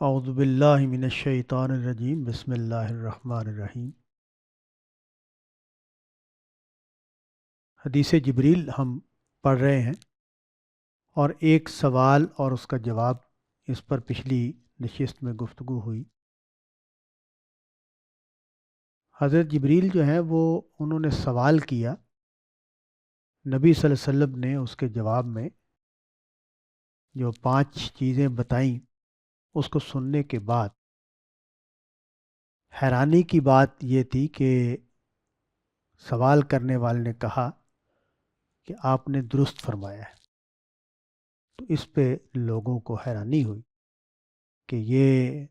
اعوذ باللہ من الشیطان الرجیم بسم اللہ الرحمن الرحیم۔ حدیث جبریل ہم پڑھ رہے ہیں، اور ایک سوال اور اس کا جواب، اس پر پچھلی نشست میں گفتگو ہوئی۔ حضرت جبریل جو ہیں وہ انہوں نے سوال کیا، نبی صلی اللہ علیہ وسلم نے اس کے جواب میں جو 5 چیزیں بتائیں، اس کو سننے کے بعد حیرانی کی بات یہ تھی کہ سوال کرنے والے نے کہا کہ آپ نے درست فرمایا ہے۔ تو اس پہ لوگوں کو حیرانی ہوئی کہ یہ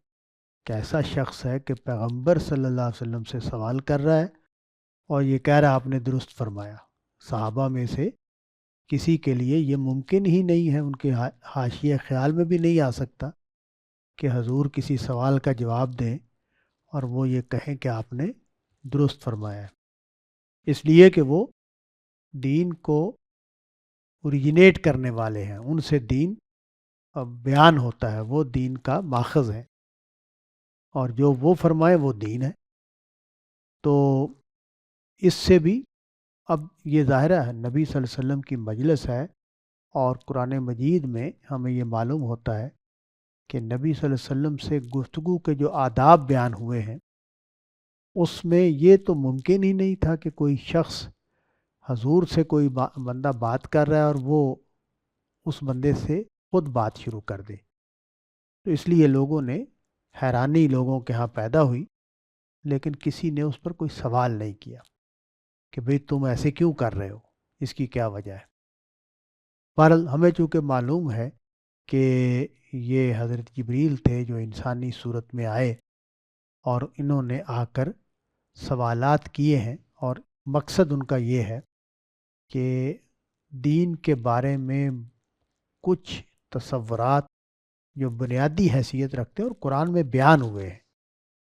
کیسا شخص ہے کہ پیغمبر صلی اللہ علیہ وسلم سے سوال کر رہا ہے اور یہ کہہ رہا ہے آپ نے درست فرمایا۔ صحابہ میں سے کسی کے لیے یہ ممکن ہی نہیں ہے، ان کے حاشیے خیال میں بھی نہیں آ سکتا کہ حضور کسی سوال کا جواب دیں اور وہ یہ کہیں کہ آپ نے درست فرمایا ہے، اس لیے کہ وہ دین کو اوریجنیٹ کرنے والے ہیں، ان سے دین بیان ہوتا ہے، وہ دین کا ماخذ ہے، اور جو وہ فرمائے وہ دین ہے۔ تو اس سے بھی اب یہ ظاہر ہے نبی صلی اللہ علیہ وسلم کی مجلس ہے، اور قرآن مجید میں ہمیں یہ معلوم ہوتا ہے کہ نبی صلی اللہ علیہ وسلم سے گفتگو کے جو آداب بیان ہوئے ہیں، اس میں یہ تو ممکن ہی نہیں تھا کہ کوئی شخص حضور سے کوئی بندہ بات کر رہا ہے اور وہ اس بندے سے خود بات شروع کر دے۔ تو اس لیے لوگوں نے حیرانی لوگوں کے ہاں پیدا ہوئی، لیکن کسی نے اس پر کوئی سوال نہیں کیا کہ بھئی تم ایسے کیوں کر رہے ہو، اس کی کیا وجہ ہے۔ بہرحال ہمیں چونکہ معلوم ہے کہ یہ حضرت جبریل تھے جو انسانی صورت میں آئے، اور انہوں نے آ کر سوالات کیے ہیں، اور مقصد ان کا یہ ہے کہ دین کے بارے میں کچھ تصورات جو بنیادی حیثیت رکھتے ہیں اور قرآن میں بیان ہوئے ہیں،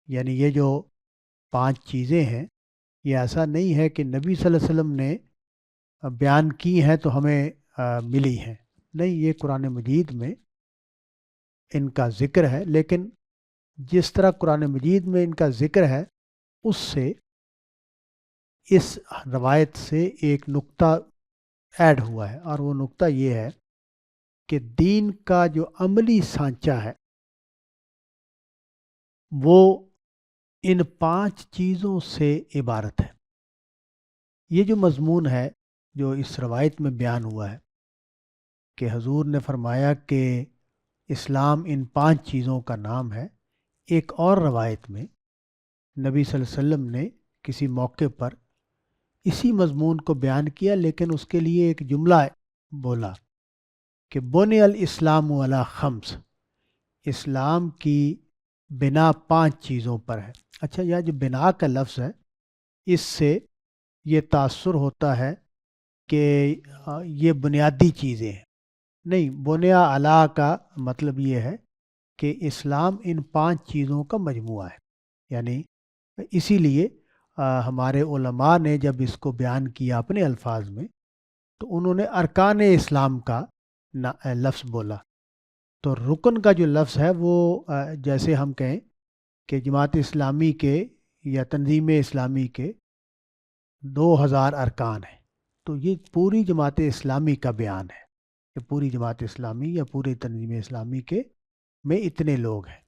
یعنی یہ جو 5 چیزیں ہیں، یہ ایسا نہیں ہے کہ نبی صلی اللہ علیہ وسلم نے بیان کی ہیں تو ہمیں ملی ہیں، نہیں، یہ قرآن مجید میں ان کا ذکر ہے، لیکن جس طرح قرآن مجید میں ان کا ذکر ہے، اس سے اس روایت سے ایک نقطہ ایڈ ہوا ہے، اور وہ نقطہ یہ ہے کہ دین کا جو عملی سانچہ ہے وہ ان 5 چیزوں سے عبارت ہے۔ یہ جو مضمون ہے جو اس روایت میں بیان ہوا ہے کہ حضور نے فرمایا کہ اسلام ان 5 چیزوں کا نام ہے، ایک اور روایت میں نبی صلی اللہ علیہ وسلم نے کسی موقع پر اسی مضمون کو بیان کیا، لیکن اس کے لیے ایک جملہ بولا کہ بنی الاسلام علی 5، اسلام کی بنا 5 چیزوں پر ہے۔ اچھا، یہ جو بنا کا لفظ ہے، اس سے یہ تاثر ہوتا ہے کہ یہ بنیادی چیزیں ہیں، نہیں، بنیا علی کا مطلب یہ ہے کہ اسلام ان 5 چیزوں کا مجموعہ ہے، یعنی اسی لیے ہمارے علماء نے جب اس کو بیان کیا اپنے الفاظ میں، تو انہوں نے ارکان اسلام کا لفظ بولا۔ تو رکن کا جو لفظ ہے وہ جیسے ہم کہیں کہ جماعت اسلامی کے یا تنظیم اسلامی کے 2000 ارکان ہیں، تو یہ پوری جماعت اسلامی کا بیان ہے کہ پوری جماعت اسلامی یا پوری تنظیم اسلامی کے میں اتنے لوگ ہیں۔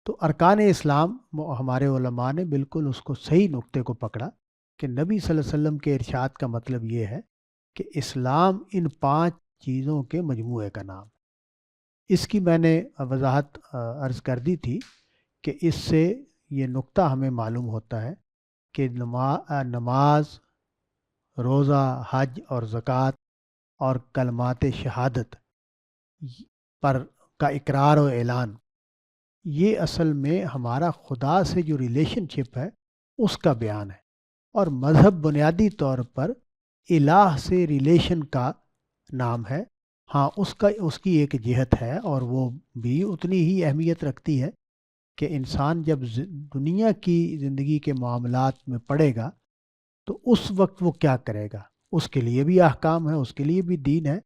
تو ارکان اسلام ہمارے علماء نے بالکل اس کو صحیح نقطے کو پکڑا کہ نبی صلی اللہ علیہ وسلم کے ارشاد کا مطلب یہ ہے کہ اسلام ان 5 چیزوں کے مجموعے کا نام ہے۔ اس کی میں نے وضاحت عرض کر دی تھی کہ اس سے یہ نقطہ ہمیں معلوم ہوتا ہے کہ نماز، روزہ، حج اور زکوٰۃ اور کلمات شہادت پر کا اقرار و اعلان، یہ اصل میں ہمارا خدا سے جو ریلیشن شپ ہے اس کا بیان ہے، اور مذہب بنیادی طور پر الہ سے ریلیشن کا نام ہے۔ ہاں، اس کی ایک جہت ہے، اور وہ بھی اتنی ہی اہمیت رکھتی ہے کہ انسان جب دنیا کی زندگی کے معاملات میں پڑے گا تو اس وقت وہ کیا کرے گا، اس کے لیے بھی احکام ہے، اس کے لیے بھی دین ہے،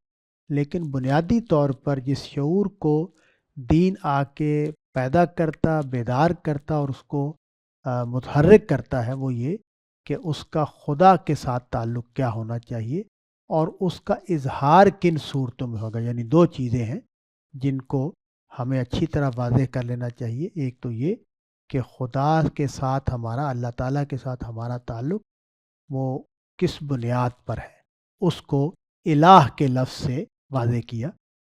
لیکن بنیادی طور پر جس شعور کو دین آ کے پیدا کرتا، بیدار کرتا اور اس کو متحرک کرتا ہے وہ یہ کہ اس کا خدا کے ساتھ تعلق کیا ہونا چاہیے اور اس کا اظہار کن صورتوں میں ہوگا. یعنی دو چیزیں ہیں جن کو ہمیں اچھی طرح واضح کر لینا چاہیے. ایک تو یہ کہ خدا کے ساتھ ہمارا، اللہ تعالیٰ کے ساتھ ہمارا تعلق وہ کس بنیاد پر ہے. اس کو الہ کے لفظ سے واضح کیا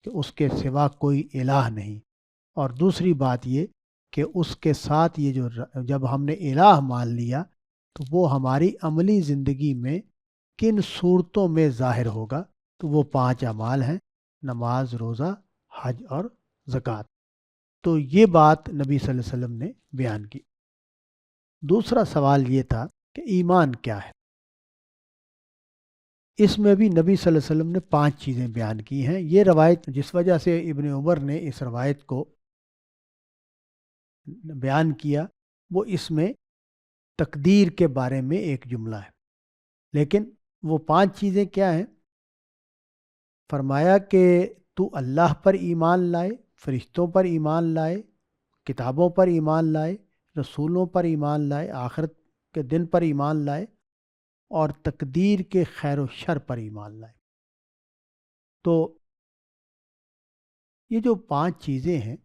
کہ اس کے سوا کوئی الہ نہیں. اور دوسری بات یہ کہ اس کے ساتھ یہ جب ہم نے الہ مان لیا تو وہ ہماری عملی زندگی میں کن صورتوں میں ظاہر ہوگا. تو وہ 5 اعمال ہیں: نماز، روزہ، حج اور زکوٰۃ. تو یہ بات نبی صلی اللہ علیہ وسلم نے بیان کی. دوسرا سوال یہ تھا کہ ایمان کیا ہے. اس میں بھی نبی صلی اللہ علیہ وسلم نے 5 چیزیں بیان کی ہیں. یہ روایت جس وجہ سے ابن عمر نے اس روایت کو بیان کیا وہ اس میں تقدیر کے بارے میں ایک جملہ ہے. لیکن وہ 5 چیزیں کیا ہیں؟ فرمایا کہ تو اللہ پر ایمان لائے، فرشتوں پر ایمان لائے، کتابوں پر ایمان لائے، رسولوں پر ایمان لائے، آخرت کے دن پر ایمان لائے اور تقدیر کے خیر و شر پر ایمان لائے. تو یہ جو 5 چیزیں ہیں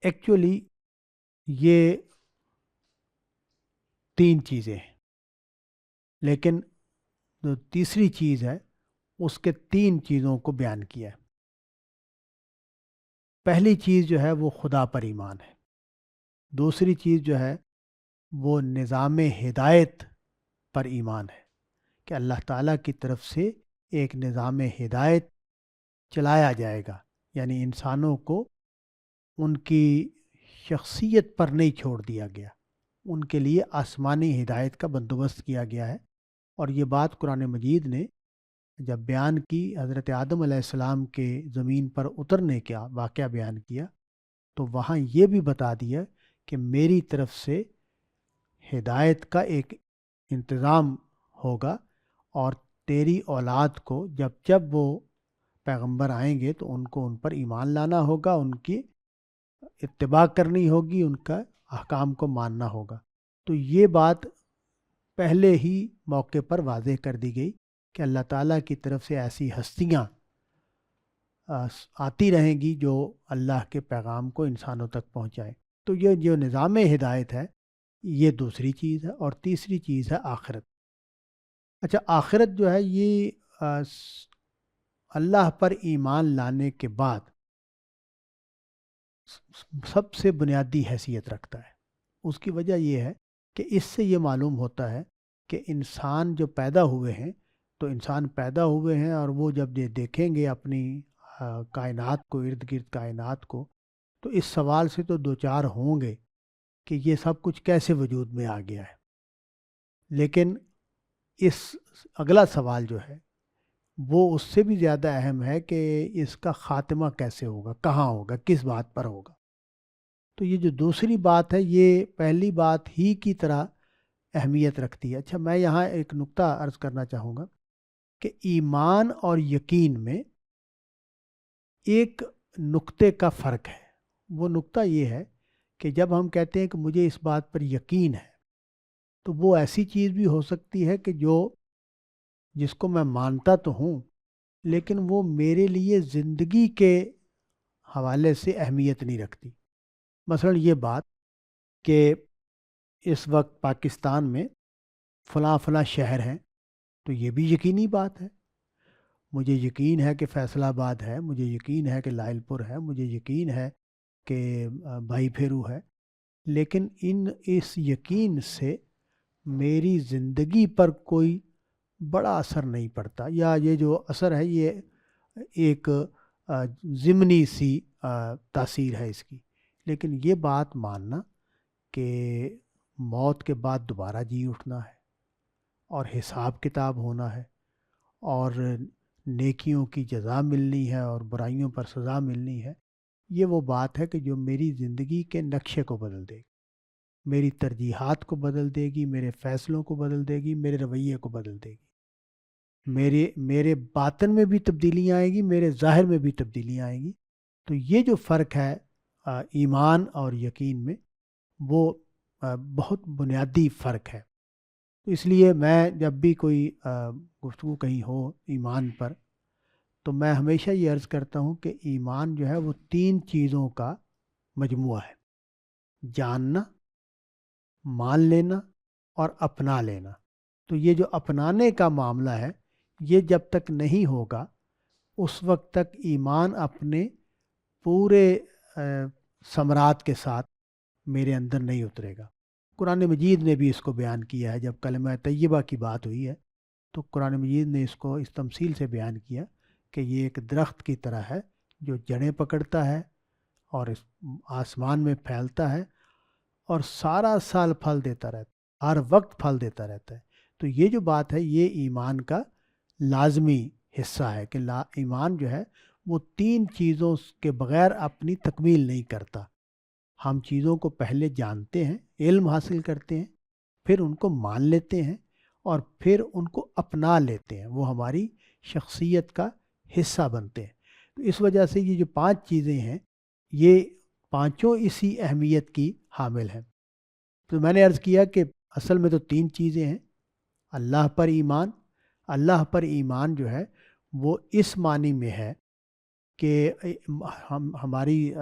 ایکچولی یہ 3 چیزیں ہیں، لیکن جو تیسری چیز ہے اس کے 3 چیزوں کو بیان کیا ہے. پہلی چیز جو ہے وہ خدا پر ایمان ہے. دوسری چیز جو ہے وہ نظام ہدایت پر ایمان ہے کہ اللہ تعالیٰ کی طرف سے ایک نظام ہدایت چلایا جائے گا. یعنی انسانوں کو ان کی شخصیت پر نہیں چھوڑ دیا گیا، ان کے لیے آسمانی ہدایت کا بندوبست کیا گیا ہے. اور یہ بات قرآن مجید نے جب بیان کی، حضرت آدم علیہ السلام کے زمین پر اترنے کا واقعہ بیان کیا تو وہاں یہ بھی بتا دیا کہ میری طرف سے ہدایت کا ایک انتظام ہوگا اور تیری اولاد کو جب جب وہ پیغمبر آئیں گے تو ان کو ان پر ایمان لانا ہوگا، ان کی اتباع کرنی ہوگی، ان کا احکام کو ماننا ہوگا. تو یہ بات پہلے ہی موقع پر واضح کر دی گئی کہ اللہ تعالیٰ کی طرف سے ایسی ہستیاں آتی رہیں گی جو اللہ کے پیغام کو انسانوں تک پہنچائیں. تو یہ جو نظام ہدایت ہے یہ دوسری چیز ہے. اور تیسری چیز ہے آخرت. اچھا، آخرت جو ہے یہ اللہ پر ایمان لانے کے بعد سب سے بنیادی حیثیت رکھتا ہے. اس کی وجہ یہ ہے کہ اس سے یہ معلوم ہوتا ہے کہ انسان جو پیدا ہوئے ہیں تو انسان پیدا ہوئے ہیں اور وہ جب یہ دیکھیں گے اپنی کائنات کو، ارد گرد کائنات کو، تو اس سوال سے تو دوچار ہوں گے کہ یہ سب کچھ کیسے وجود میں آ گیا ہے. لیکن اس اگلا سوال جو ہے وہ اس سے بھی زیادہ اہم ہے کہ اس کا خاتمہ کیسے ہوگا، کہاں ہوگا، کس بات پر ہوگا. تو یہ جو دوسری بات ہے یہ پہلی بات ہی کی طرح اہمیت رکھتی ہے. اچھا، میں یہاں ایک نقطہ عرض کرنا چاہوں گا کہ ایمان اور یقین میں ایک نقطے کا فرق ہے. وہ نقطہ یہ ہے کہ جب ہم کہتے ہیں کہ مجھے اس بات پر یقین ہے تو وہ ایسی چیز بھی ہو سکتی ہے کہ جس کو میں مانتا تو ہوں لیکن وہ میرے لیے زندگی کے حوالے سے اہمیت نہیں رکھتی. مثلا یہ بات کہ اس وقت پاکستان میں فلاں فلاں شہر ہیں تو یہ بھی یقینی بات ہے. مجھے یقین ہے کہ فیصل آباد ہے، مجھے یقین ہے کہ لائل پور ہے، مجھے یقین ہے کہ بھائی پھیرو ہے. لیکن اس یقین سے میری زندگی پر کوئی بڑا اثر نہیں پڑتا، یا یہ جو اثر ہے یہ ایک ضمنی سی تاثیر ہے اس کی. لیکن یہ بات ماننا کہ موت کے بعد دوبارہ جی اٹھنا ہے اور حساب کتاب ہونا ہے اور نیکیوں کی جزا ملنی ہے اور برائیوں پر سزا ملنی ہے، یہ وہ بات ہے کہ جو میری زندگی کے نقشے کو بدل دے گی، میری ترجیحات کو بدل دے گی، میرے فیصلوں کو بدل دے گی، میرے رویے کو بدل دے گی، میرے باطن میں بھی تبدیلیاں آئیں گی، میرے ظاہر میں بھی تبدیلیاں آئیں گی. تو یہ جو فرق ہے ایمان اور یقین میں وہ بہت بنیادی فرق ہے. تو اس لیے میں جب بھی کوئی گفتگو کہیں ہو ایمان پر تو میں ہمیشہ یہ عرض کرتا ہوں کہ ایمان جو ہے وہ 3 چیزوں کا مجموعہ ہے: جاننا، مان لینا اور اپنا لینا. تو یہ جو اپنانے کا معاملہ ہے یہ جب تک نہیں ہوگا اس وقت تک ایمان اپنے پورے ثمرات کے ساتھ میرے اندر نہیں اترے گا. قرآن مجید نے بھی اس کو بیان کیا ہے. جب کلمہ طیبہ کی بات ہوئی ہے تو قرآن مجید نے اس کو اس تمثیل سے بیان کیا کہ یہ ایک درخت کی طرح ہے جو جڑیں پکڑتا ہے اور اس آسمان میں پھیلتا ہے اور سارا سال پھل دیتا رہتا ہے، ہر وقت پھل دیتا رہتا ہے. تو یہ جو بات ہے یہ ایمان کا لازمی حصہ ہے کہ ایمان جو ہے وہ 3 چیزوں کے بغیر اپنی تکمیل نہیں کرتا. ہم چیزوں کو پہلے جانتے ہیں، علم حاصل کرتے ہیں، پھر ان کو مان لیتے ہیں اور پھر ان کو اپنا لیتے ہیں، وہ ہماری شخصیت کا حصہ بنتے ہیں. تو اس وجہ سے یہ جو 5 چیزیں ہیں یہ پانچوں اسی اہمیت کی حامل ہیں. تو میں نے عرض کیا کہ اصل میں تو 3 چیزیں ہیں: اللہ پر ایمان. اللہ پر ایمان جو ہے وہ اس معنی میں ہے کہ ہماری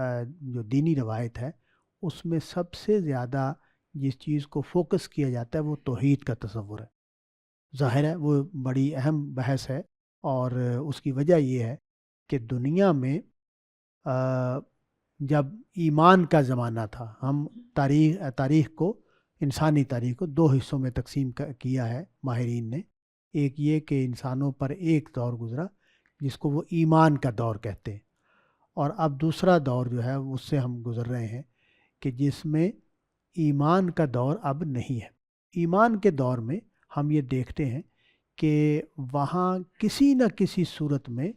جو دینی روایت ہے اس میں سب سے زیادہ جس چیز کو فوکس کیا جاتا ہے وہ توحید کا تصور ہے. ظاہر ہے وہ بڑی اہم بحث ہے اور اس کی وجہ یہ ہے کہ دنیا میں جب ایمان کا زمانہ تھا، ہم تاریخ کو، انسانی تاریخ کو 2 حصوں میں تقسیم کیا ہے ماہرین نے. ایک یہ کہ انسانوں پر ایک دور گزرا جس کو وہ ایمان کا دور کہتے ہیں، اور اب دوسرا دور جو ہے اس سے ہم گزر رہے ہیں کہ جس میں ایمان کا دور اب نہیں ہے. ایمان کے دور میں ہم یہ دیکھتے ہیں کہ وہاں کسی نہ کسی صورت میں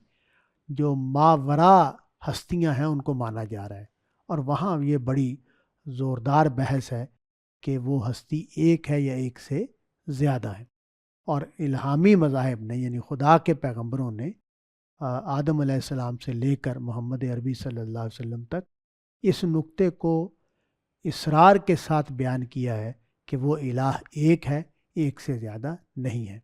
جو ماورا ہستیاں ہیں ان کو مانا جا رہا ہے، اور وہاں یہ بڑی زوردار بحث ہے کہ وہ ہستی ایک ہے یا ایک سے زیادہ ہے. اور الہامی مذاہب نے یعنی خدا کے پیغمبروں نے آدم علیہ السلام سے لے کر محمد عربی صلی اللہ علیہ وسلم تک اس نقطے کو اصرار کے ساتھ بیان کیا ہے کہ وہ الہ ایک ہے، ایک سے زیادہ نہیں ہے.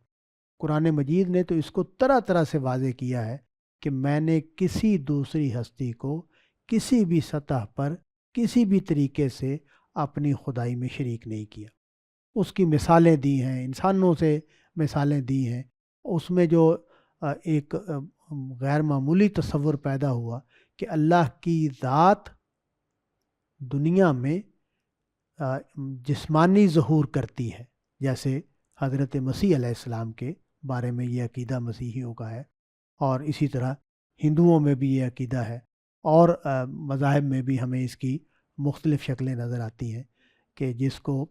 قرآن مجید نے تو اس کو طرح طرح سے واضح کیا ہے کہ میں نے کسی دوسری ہستی کو کسی بھی سطح پر کسی بھی طریقے سے اپنی خدائی میں شریک نہیں کیا. اس کی مثالیں دی ہیں، انسانوں سے مثالیں دی ہیں. اس میں جو ایک غیر معمولی تصور پیدا ہوا کہ اللہ کی ذات دنیا میں جسمانی ظہور کرتی ہے، جیسے حضرت مسیح علیہ السلام کے بارے میں یہ عقیدہ مسیحیوں کا ہے، اور اسی طرح ہندوؤں میں بھی یہ عقیدہ ہے، اور مذاہب میں بھی ہمیں اس کی مختلف شکلیں نظر آتی ہیں کہ جس کو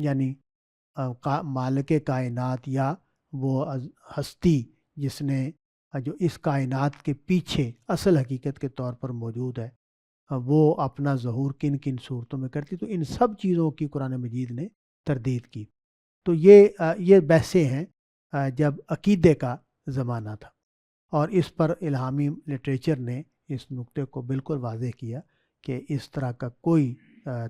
یعنی مالک کائنات یا وہ ہستی جس نے جو اس کائنات کے پیچھے اصل حقیقت کے طور پر موجود ہے وہ اپنا ظہور کن کن صورتوں میں کرتی. تو ان سب چیزوں کی قرآن مجید نے تردید کی. تو یہ بحثیں ہیں جب عقیدے کا زمانہ تھا، اور اس پر الہامی لٹریچر نے اس نقطے کو بالکل واضح کیا کہ اس طرح کا کوئی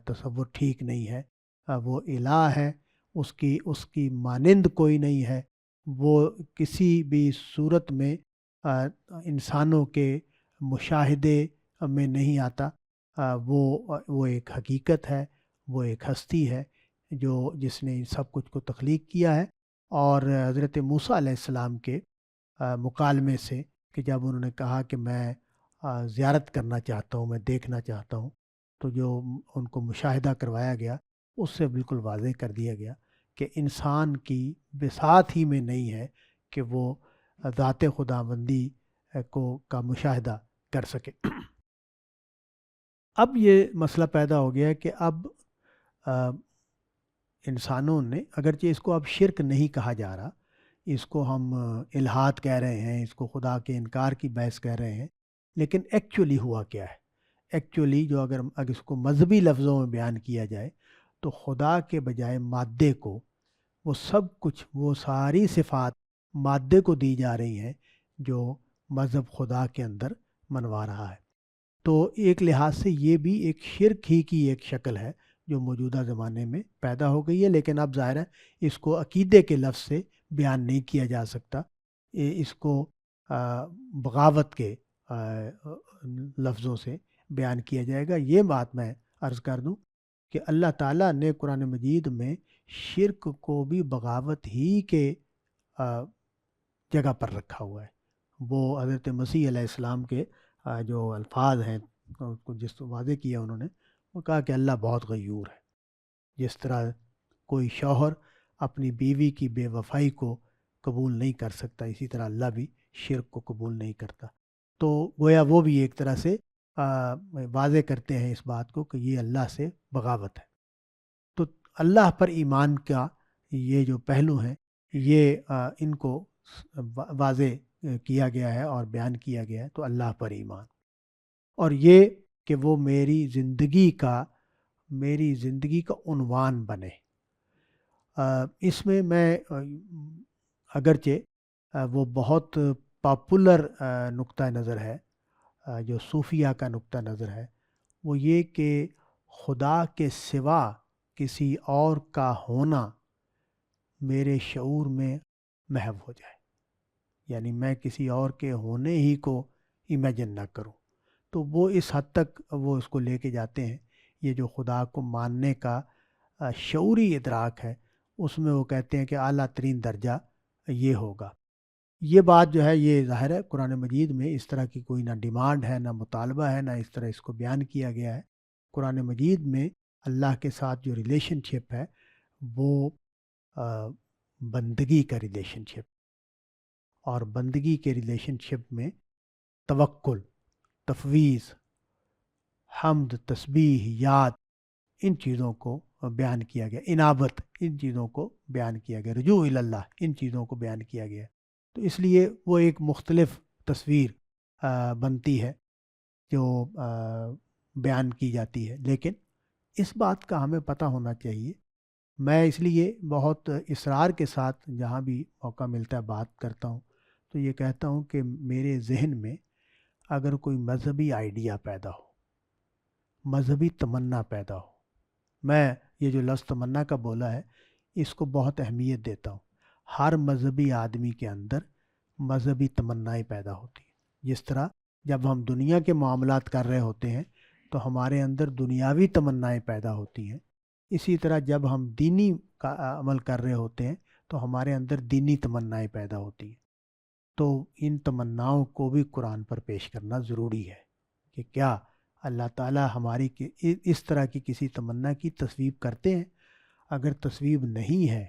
تصور ٹھیک نہیں ہے. وہ الہ ہے، اس کی مانند کوئی نہیں ہے، وہ کسی بھی صورت میں انسانوں کے مشاہدے میں نہیں آتا. وہ ایک حقیقت ہے، وہ ایک ہستی ہے جس نے سب کچھ کو تخلیق کیا ہے. اور حضرت موسیٰ علیہ السلام کے مکالمے سے کہ جب انہوں نے کہا کہ میں زیارت کرنا چاہتا ہوں، میں دیکھنا چاہتا ہوں، تو جو ان کو مشاہدہ کروایا گیا اس سے بالکل واضح کر دیا گیا کہ انسان کی بساط ہی میں نہیں ہے کہ وہ ذات خداوندی کا مشاہدہ کر سکے. اب یہ مسئلہ پیدا ہو گیا کہ اب انسانوں نے، اگرچہ اس کو اب شرک نہیں کہا جا رہا، اس کو ہم الحاد کہہ رہے ہیں، اس کو خدا کے انکار کی بحث کہہ رہے ہیں، لیکن ایکچولی ہوا کیا ہے؟ ایکچولی جو اگر اس کو مذہبی لفظوں میں بیان کیا جائے تو خدا کے بجائے مادے کو، وہ سب کچھ، وہ ساری صفات مادے کو دی جا رہی ہیں جو مذہب خدا کے اندر منوا رہا ہے. تو ایک لحاظ سے یہ بھی ایک شرک ہی کی ایک شکل ہے جو موجودہ زمانے میں پیدا ہو گئی ہے، لیکن اب ظاہر ہے اس کو عقیدے کے لفظ سے بیان نہیں کیا جا سکتا، اس کو بغاوت کے لفظوں سے بیان کیا جائے گا۔ یہ بات میں عرض کر دوں کہ اللہ تعالیٰ نے قرآن مجید میں شرک کو بھی بغاوت ہی کے جگہ پر رکھا ہوا ہے۔ وہ حضرت مسیح علیہ السلام کے جو الفاظ ہیں اس کو جس واضح کیا انہوں نے، وہ کہا کہ اللہ بہت غیور ہے۔ جس طرح کوئی شوہر اپنی بیوی کی بے وفائی کو قبول نہیں کر سکتا، اسی طرح اللہ بھی شرک کو قبول نہیں کرتا۔ تو گویا وہ بھی ایک طرح سے واضح کرتے ہیں اس بات کو کہ یہ اللہ سے بغاوت ہے۔ تو اللہ پر ایمان کا یہ جو پہلو ہیں یہ ان کو واضح کیا گیا ہے اور بیان کیا گیا ہے۔ تو اللہ پر ایمان، اور یہ کہ وہ میری زندگی کا عنوان بنے۔ اس میں اگرچہ وہ بہت پاپولر نقطہ نظر ہے، جو صوفیہ کا نقطہ نظر ہے، وہ یہ کہ خدا کے سوا کسی اور کا ہونا میرے شعور میں محو ہو جائے، یعنی میں کسی اور کے ہونے ہی کو امیجن نہ کروں۔ تو وہ اس حد تک وہ اس کو لے کے جاتے ہیں، یہ جو خدا کو ماننے کا شعوری ادراک ہے، اس میں وہ کہتے ہیں کہ اعلیٰ ترین درجہ یہ ہوگا۔ یہ بات جو ہے یہ ظاہر ہے قرآن مجید میں اس طرح کی کوئی نہ ڈیمانڈ ہے، نہ مطالبہ ہے، نہ اس طرح اس کو بیان کیا گیا ہے۔ قرآن مجید میں اللہ کے ساتھ جو ریلیشن شپ ہے وہ بندگی کا ریلیشن شپ، اور بندگی کے ریلیشن شپ میں توکل، تفویض، حمد، تسبیح، یاد، ان چیزوں کو بیان کیا گیا، انابت، ان چیزوں کو بیان کیا گیا، رجوع الی اللہ، ان چیزوں کو بیان کیا گیا۔ تو اس لیے وہ ایک مختلف تصویر بنتی ہے جو بیان کی جاتی ہے، لیکن اس بات کا ہمیں پتہ ہونا چاہیے۔ میں اس لیے بہت اصرار کے ساتھ جہاں بھی موقع ملتا ہے بات کرتا ہوں تو یہ کہتا ہوں کہ میرے ذہن میں اگر کوئی مذہبی آئیڈیا پیدا ہو، مذہبی تمنا پیدا ہو، میں یہ جو لفظ تمنا کا بولا ہے اس کو بہت اہمیت دیتا ہوں۔ ہر مذہبی آدمی کے اندر مذہبی تمنائیں پیدا ہوتی ہیں۔ جس طرح جب ہم دنیا کے معاملات کر رہے ہوتے ہیں تو ہمارے اندر دنیاوی تمنائیں پیدا ہوتی ہیں، اسی طرح جب ہم دینی کا عمل کر رہے ہوتے ہیں تو ہمارے اندر دینی تمنائیں پیدا ہوتی ہیں۔ تو ان تمناؤں کو بھی قرآن پر پیش کرنا ضروری ہے کہ کیا اللہ تعالیٰ ہماری اس طرح کی کسی تمنا کی تصویب کرتے ہیں؟ اگر تصویب نہیں ہے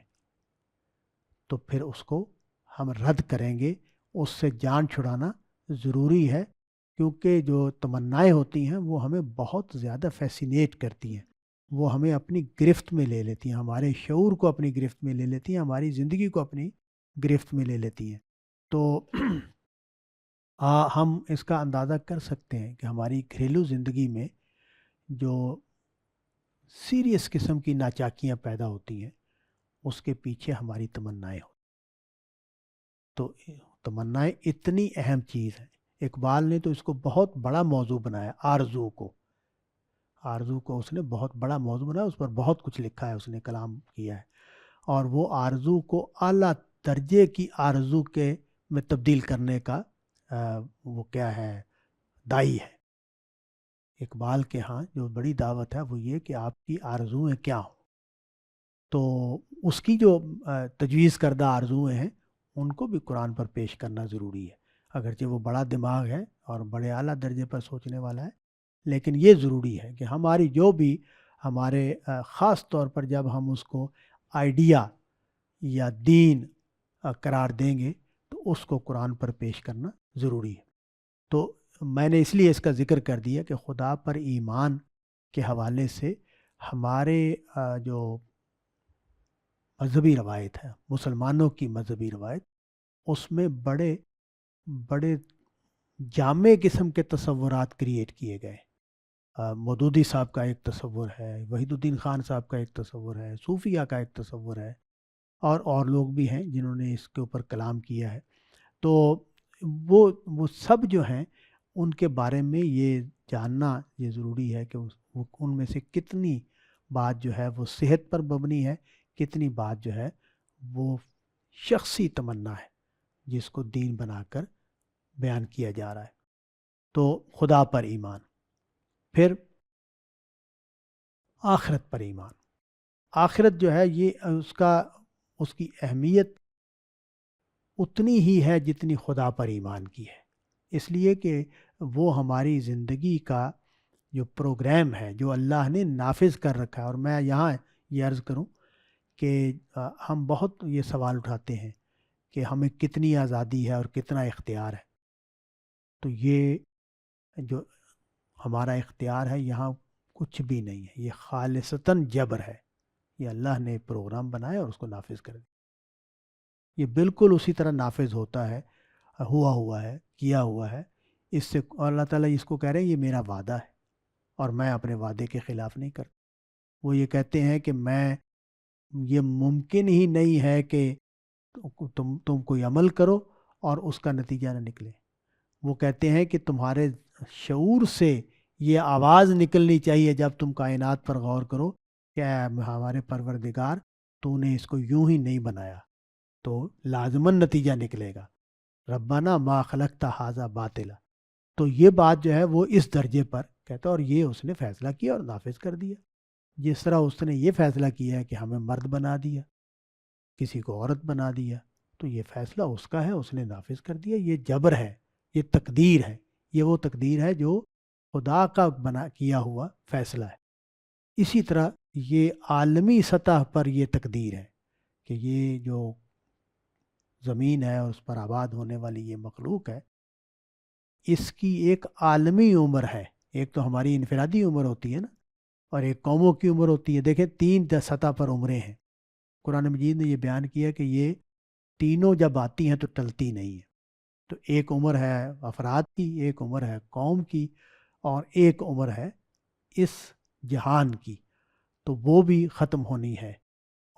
تو پھر اس کو ہم رد کریں گے، اس سے جان چھڑانا ضروری ہے، کیونکہ جو تمنائیں ہوتی ہیں وہ ہمیں بہت زیادہ فیسینیٹ کرتی ہیں، وہ ہمیں اپنی گرفت میں لے لیتی ہیں، ہمارے شعور کو اپنی گرفت میں لے لیتی ہیں، ہماری زندگی کو اپنی گرفت میں لے لیتی ہیں۔ تو ہم اس کا اندازہ کر سکتے ہیں کہ ہماری گھریلو زندگی میں جو سیریس قسم کی ناچاکیاں پیدا ہوتی ہیں اس کے پیچھے ہماری تمنائیں ہوتی ہیں۔ تو تمنائیں اتنی اہم چیز ہیں، اقبال نے تو اس کو بہت بڑا موضوع بنایا، آرزو کو اس نے بہت بڑا موضوع بنایا، اس پر بہت کچھ لکھا ہے، اس نے کلام کیا ہے، اور وہ آرزو کو اعلیٰ درجے کی آرزو کے میں تبدیل کرنے کا وہ کیا ہے، دائی ہے۔ اقبال کے ہاں جو بڑی دعوت ہے وہ یہ کہ آپ کی آرزوئیں کیا ہوں، تو اس کی جو تجویز کردہ آرزوئیں ہیں ان کو بھی قرآن پر پیش کرنا ضروری ہے، اگرچہ وہ بڑا دماغ ہے اور بڑے اعلیٰ درجے پر سوچنے والا ہے، لیکن یہ ضروری ہے کہ ہماری جو بھی ہمارے خاص طور پر جب ہم اس کو آئیڈیا یا دین قرار دیں گے تو اس کو قرآن پر پیش کرنا ضروری ہے۔ تو میں نے اس لیے اس کا ذکر کر دیا کہ خدا پر ایمان کے حوالے سے ہمارے جو مذہبی روایت ہے، مسلمانوں کی مذہبی روایت، اس میں بڑے بڑے جامع قسم کے تصورات کریٹ کیے گئے۔ مودودی صاحب کا ایک تصور ہے، وحید الدین خان صاحب کا ایک تصور ہے، صوفیہ کا ایک تصور ہے، اور لوگ بھی ہیں جنہوں نے اس کے اوپر کلام کیا ہے۔ تو وہ سب جو ہیں ان کے بارے میں یہ جاننا یہ ضروری ہے کہ ان میں سے کتنی بات جو ہے وہ صحت پر مبنی ہے، کتنی بات جو ہے وہ شخصی تمنا ہے جس کو دین بنا کر بیان کیا جا رہا ہے۔ تو خدا پر ایمان، پھر آخرت پر ایمان۔ آخرت جو ہے یہ اس کی اہمیت اتنی ہی ہے جتنی خدا پر ایمان کی ہے، اس لیے کہ وہ ہماری زندگی کا جو پروگرام ہے جو اللہ نے نافذ کر رکھا ہے۔ اور میں یہاں یہ عرض کروں کہ ہم بہت یہ سوال اٹھاتے ہیں کہ ہمیں کتنی آزادی ہے اور کتنا اختیار ہے، تو یہ جو ہمارا اختیار ہے یہاں کچھ بھی نہیں ہے، یہ خالصتاً جبر ہے، یہ اللہ نے پروگرام بنایا اور اس کو نافذ کر دیا۔ یہ بالکل اسی طرح نافذ ہوتا ہے، ہوا ہے، کیا ہوا ہے، اس سے اللہ تعالیٰ اس کو کہہ رہے ہیں یہ میرا وعدہ ہے اور میں اپنے وعدے کے خلاف نہیں کرتا۔ وہ یہ کہتے ہیں کہ یہ ممکن ہی نہیں ہے کہ تم کوئی عمل کرو اور اس کا نتیجہ نہ نکلے۔ وہ کہتے ہیں کہ تمہارے شعور سے یہ آواز نکلنی چاہیے جب تم کائنات پر غور کرو کہ اے ہمارے پروردگار، تو نے اس کو یوں ہی نہیں بنایا، تو لازماً نتیجہ نکلے گا، ربنا ما خلقت ھذا باطلا۔ تو یہ بات جو ہے وہ اس درجے پر کہتا ہے، اور یہ اس نے فیصلہ کیا اور نافذ کر دیا۔ جس طرح اس نے یہ فیصلہ کیا ہے کہ ہمیں مرد بنا دیا، کسی کو عورت بنا دیا، تو یہ فیصلہ اس کا ہے، اس نے نافذ کر دیا۔ یہ جبر ہے، یہ تقدیر ہے، یہ وہ تقدیر ہے جو خدا کا کیا ہوا فیصلہ ہے۔ اسی طرح یہ عالمی سطح پر یہ تقدیر ہے کہ یہ جو زمین ہے اور اس پر آباد ہونے والی یہ مخلوق ہے، اس کی ایک عالمی عمر ہے۔ ایک تو ہماری انفرادی عمر ہوتی ہے نا، اور ایک قوموں کی عمر ہوتی ہے۔ دیکھیں 3 سطح پر عمریں ہیں۔ قرآن مجید نے یہ بیان کیا کہ یہ تینوں جب آتی ہیں تو ٹلتی نہیں ہے۔ تو ایک عمر ہے افراد کی، ایک عمر ہے قوم کی، اور ایک عمر ہے اس جہان کی، تو وہ بھی ختم ہونی ہے۔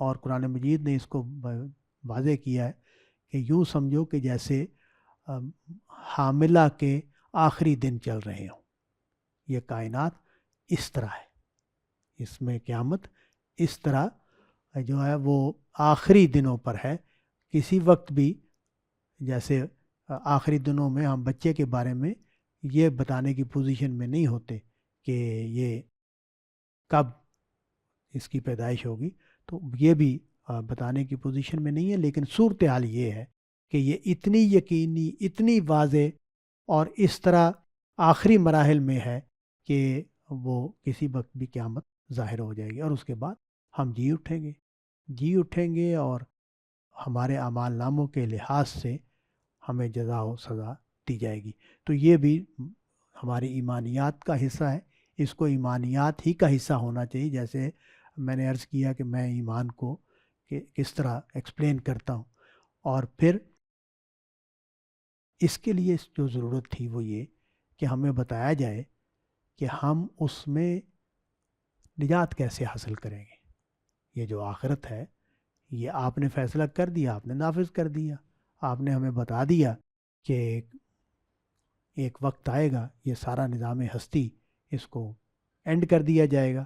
اور قرآن مجید نے اس کو واضح کیا ہے کہ یوں سمجھو کہ جیسے حاملہ کے آخری دن چل رہے ہوں۔ یہ کائنات اس طرح ہے، اس میں قیامت اس طرح جو ہے وہ آخری دنوں پر ہے۔ کسی وقت بھی جیسے آخری دنوں میں ہم بچے کے بارے میں یہ بتانے کی پوزیشن میں نہیں ہوتے کہ یہ کب اس کی پیدائش ہوگی، تو یہ بھی بتانے کی پوزیشن میں نہیں ہے، لیکن صورتحال یہ ہے کہ یہ اتنی یقینی، اتنی واضح اور اس طرح آخری مراحل میں ہے کہ وہ کسی وقت بھی قیامت ظاہر ہو جائے گی، اور اس کے بعد ہم جی اٹھیں گے اور ہمارے اعمال ناموں کے لحاظ سے ہمیں جزا و سزا دی جائے گی۔ تو یہ بھی ہماری ایمانیات کا حصہ ہے، اس کو ایمانیات ہی کا حصہ ہونا چاہیے۔ جیسے میں نے عرض کیا کہ میں ایمان کو کس طرح ایکسپلین کرتا ہوں، اور پھر اس کے لیے جو ضرورت تھی وہ یہ کہ ہمیں بتایا جائے کہ ہم اس میں نجات کیسے حاصل کریں گے۔ یہ جو آخرت ہے یہ آپ نے فیصلہ کر دیا، آپ نے نافذ کر دیا، آپ نے ہمیں بتا دیا کہ ایک وقت آئے گا یہ سارا نظام ہستی اس کو اینڈ کر دیا جائے گا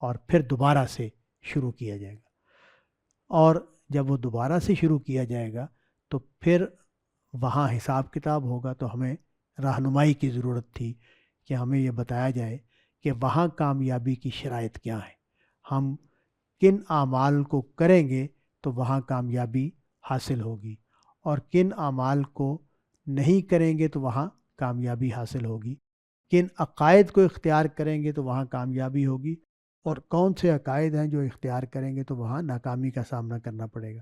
اور پھر دوبارہ سے شروع کیا جائے گا، اور جب وہ دوبارہ سے شروع کیا جائے گا تو پھر وہاں حساب کتاب ہوگا۔ تو ہمیں رہنمائی کی ضرورت تھی کہ ہمیں یہ بتایا جائے کہ وہاں کامیابی کی شرائط کیا ہیں، ہم کن اعمال کو کریں گے تو وہاں کامیابی حاصل ہوگی، اور کن اعمال کو نہیں کریں گے تو وہاں کامیابی حاصل ہوگی، کن عقائد کو اختیار کریں گے تو وہاں کامیابی ہوگی، اور کون سے عقائد ہیں جو اختیار کریں گے تو وہاں ناکامی کا سامنا کرنا پڑے گا۔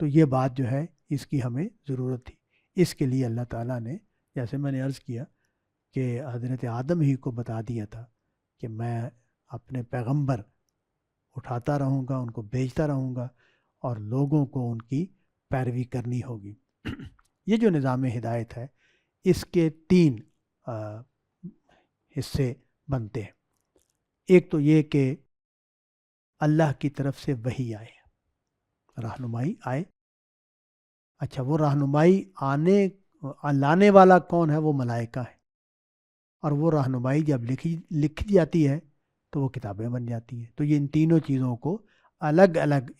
تو یہ بات جو ہے اس کی ہمیں ضرورت تھی۔ اس کے لیے اللہ تعالیٰ نے، جیسے میں نے عرض کیا کہ حضرت آدم ہی کو بتا دیا تھا کہ میں اپنے پیغمبر اٹھاتا رہوں گا، ان کو بھیجتا رہوں گا، اور لوگوں کو ان کی پیروی کرنی ہوگی۔ یہ جو نظام ہدایت ہے اس کے 3 حصے بنتے ہیں۔ ایک تو یہ کہ اللہ کی طرف سے وحی آئے، رہنمائی آئے۔ اچھا، وہ رہنمائی لانے والا کون ہے؟ وہ ملائکہ ہے، اور وہ رہنمائی جب لکھی جاتی ہے تو وہ کتابیں بن جاتی ہیں. تو یہ ان تینوں چیزوں کو الگ الگ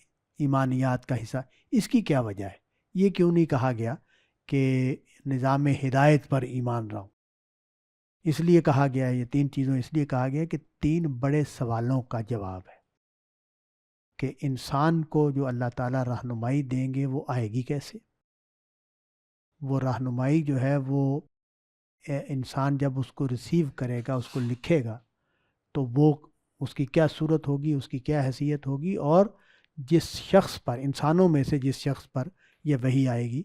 ایمانیات کا حصہ. اس کی کیا وجہ ہے؟ یہ کیوں نہیں کہا گیا کہ نظام ہدایت پر ایمان لاؤ؟ اس لیے کہا گیا ہے، یہ تین چیزوں اس لیے کہا گیا کہ تین بڑے سوالوں کا جواب ہے کہ انسان کو جو اللہ تعالیٰ رہنمائی دیں گے وہ آئے گی کیسے. وہ رہنمائی جو ہے وہ انسان جب اس کو ریسیو کرے گا، اس کو لکھے گا، تو وہ اس کی کیا صورت ہوگی، اس کی کیا حیثیت ہوگی، اور جس شخص پر، انسانوں میں سے جس شخص پر یہ وحی آئے گی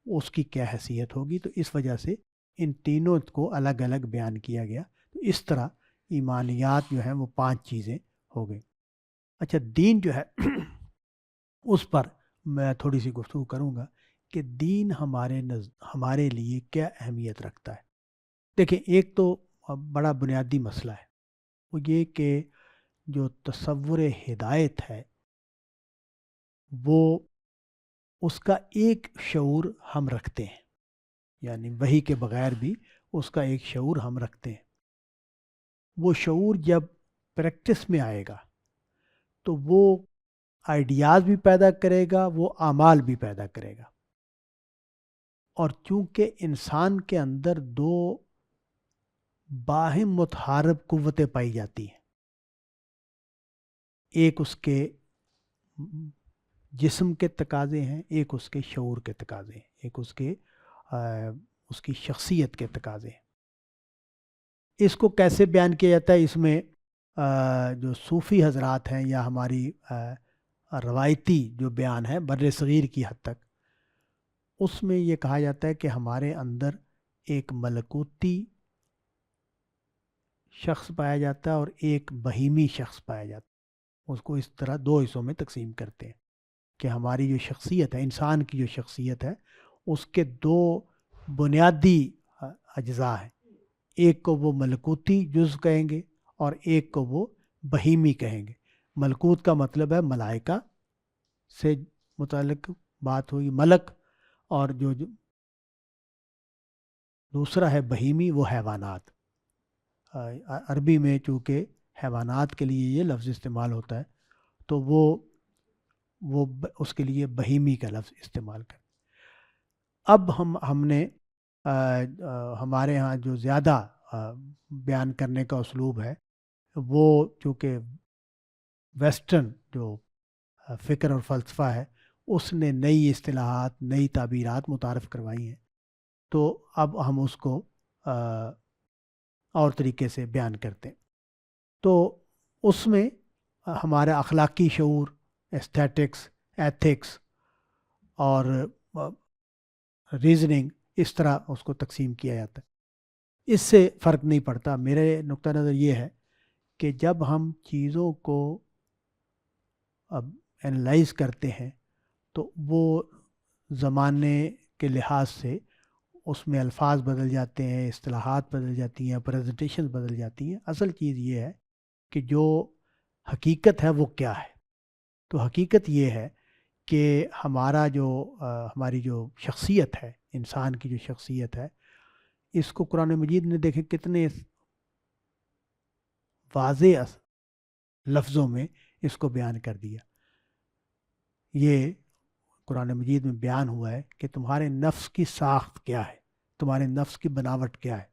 اس کی کیا حیثیت ہوگی. تو اس وجہ سے ان تینوں کو الگ الگ بیان کیا گیا. تو اس طرح ایمانیات جو ہیں وہ 5 چیزیں ہو گئیں. اچھا، دین جو ہے اس پر میں تھوڑی سی گفتگو کروں گا کہ دین ہمارے لیے کیا اہمیت رکھتا ہے. دیکھیں، ایک تو بڑا بنیادی مسئلہ ہے، وہ یہ کہ جو تصور ہدایت ہے وہ اس کا ایک شعور ہم رکھتے ہیں، یعنی وحی کے بغیر بھی اس کا ایک شعور ہم رکھتے ہیں. وہ شعور جب پریکٹس میں آئے گا تو وہ آئیڈیاز بھی پیدا کرے گا، وہ اعمال بھی پیدا کرے گا. اور چونکہ انسان کے اندر 2 باہم متحارب قوتیں پائی جاتی ہیں، ایک اس کے جسم کے تقاضے ہیں، ایک اس کے شعور کے تقاضے ہیں، ایک اس کی شخصیت کے تقاضے ہیں. اس کو کیسے بیان کیا جاتا ہے؟ اس میں جو صوفی حضرات ہیں یا ہماری روایتی جو بیان ہے بر صغیر کی حد تک، اس میں یہ کہا جاتا ہے کہ ہمارے اندر ایک ملکوتی شخص پایا جاتا ہے اور ایک بہیمی شخص پایا جاتا ہے. اس کو اس طرح 2 حصوں میں تقسیم کرتے ہیں کہ ہماری جو شخصیت ہے، انسان کی جو شخصیت ہے، اس کے 2 بنیادی اجزاء ہیں. ایک کو وہ ملکوتی جز کہیں گے اور ایک کو وہ بہیمی کہیں گے. ملکوت کا مطلب ہے ملائکہ سے متعلق بات ہوئی، ملک، اور جو دوسرا ہے بہیمی، وہ حیوانات. عربی میں چونکہ حیوانات کے لیے یہ لفظ استعمال ہوتا ہے تو وہ اس کے لیے بہیمی کا لفظ استعمال کریں. اب ہم نے ہمارے ہاں جو زیادہ بیان کرنے کا اسلوب ہے وہ چونکہ ویسٹرن جو فکر اور فلسفہ ہے اس نے نئی اصطلاحات، نئی تعبیرات متعارف کروائی ہیں، تو اب ہم اس کو اور طریقے سے بیان کرتے ہیں. تو اس میں ہمارا اخلاقی شعور، ایستھیٹکس، ایتھکس اور ریزننگ، اس طرح اس کو تقسیم کیا جاتا ہے. اس سے فرق نہیں پڑتا. میرے نقطہ نظر یہ ہے کہ جب ہم چیزوں کو اب انالائز کرتے ہیں تو وہ زمانے کے لحاظ سے اس میں الفاظ بدل جاتے ہیں، اصطلاحات بدل جاتی ہیں، پریزنٹیشن بدل جاتی ہیں. اصل چیز یہ ہے کہ جو حقیقت ہے وہ کیا ہے. تو حقیقت یہ ہے کہ ہماری جو شخصیت ہے، انسان کی جو شخصیت ہے، اس کو قرآن مجید نے دیکھیں کتنے واضح لفظوں میں اس کو بیان کر دیا. یہ قرآن مجید میں بیان ہوا ہے کہ تمہارے نفس کی ساخت کیا ہے، تمہارے نفس کی بناوٹ کیا ہے.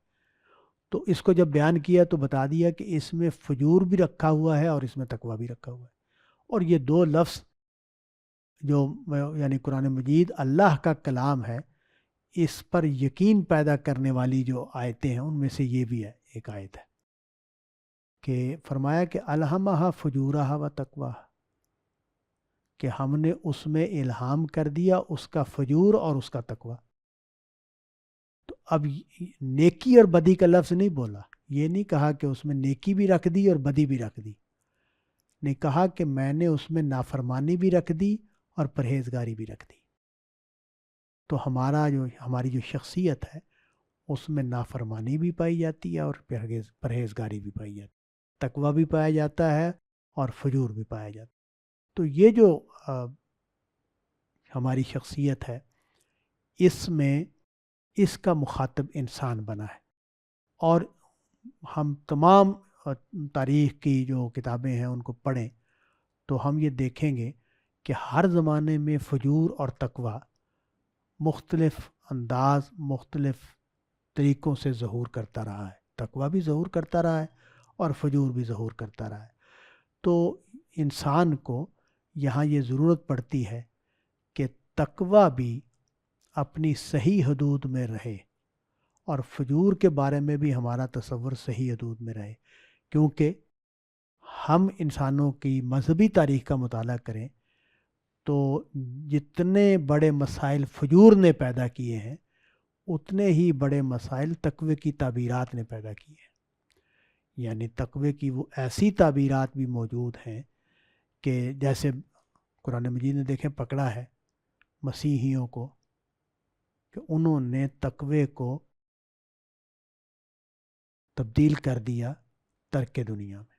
تو اس کو جب بیان کیا تو بتا دیا کہ اس میں فجور بھی رکھا ہوا ہے اور اس میں تقویٰ بھی رکھا ہوا ہے. اور یہ 2 لفظ جو یعنی قرآن مجید اللہ کا کلام ہے، اس پر یقین پیدا کرنے والی جو آیتیں ہیں ان میں سے یہ بھی ہے. ایک آیت ہے کہ فرمایا کہ الہمہا فجورہا و تقواہا، کہ ہم نے اس میں الہام کر دیا اس کا فجور اور اس کا تقویٰ. تو اب نیکی اور بدی کا لفظ نہیں بولا، یہ نہیں کہا کہ اس میں نیکی بھی رکھ دی اور بدی بھی رکھ دی، نے کہا کہ میں نے اس میں نافرمانی بھی رکھ دی اور پرہیزگاری بھی رکھ دی. تو ہماری جو شخصیت ہے اس میں نافرمانی بھی پائی جاتی ہے اور پرہیزگاری بھی پائی جاتی ہے، تقویٰ بھی پایا جاتا ہے اور فجور بھی پایا جاتا ہے. تو یہ جو ہماری شخصیت ہے اس میں اس کا مخاطب انسان بنا ہے. اور ہم تمام تاریخ کی جو کتابیں ہیں ان کو پڑھیں تو ہم یہ دیکھیں گے کہ ہر زمانے میں فجور اور تقوی مختلف انداز، مختلف طریقوں سے ظہور کرتا رہا ہے۔ تقوی بھی ظہور کرتا رہا ہے اور فجور بھی ظہور کرتا رہا ہے۔ تو انسان کو یہاں یہ ضرورت پڑتی ہے کہ تقوی بھی اپنی صحیح حدود میں رہے اور فجور کے بارے میں بھی ہمارا تصور صحیح حدود میں رہے، کیونکہ ہم انسانوں کی مذہبی تاریخ کا مطالعہ کریں تو جتنے بڑے مسائل فجور نے پیدا کیے ہیں اتنے ہی بڑے مسائل تقوی کی تعبیرات نے پیدا کیے ہیں۔ یعنی تقوی کی وہ ایسی تعبیرات بھی موجود ہیں کہ جیسے قرآن مجید نے دیکھیں پکڑا ہے مسیحیوں کو کہ انہوں نے تقوی کو تبدیل کر دیا ترک دنیا میں،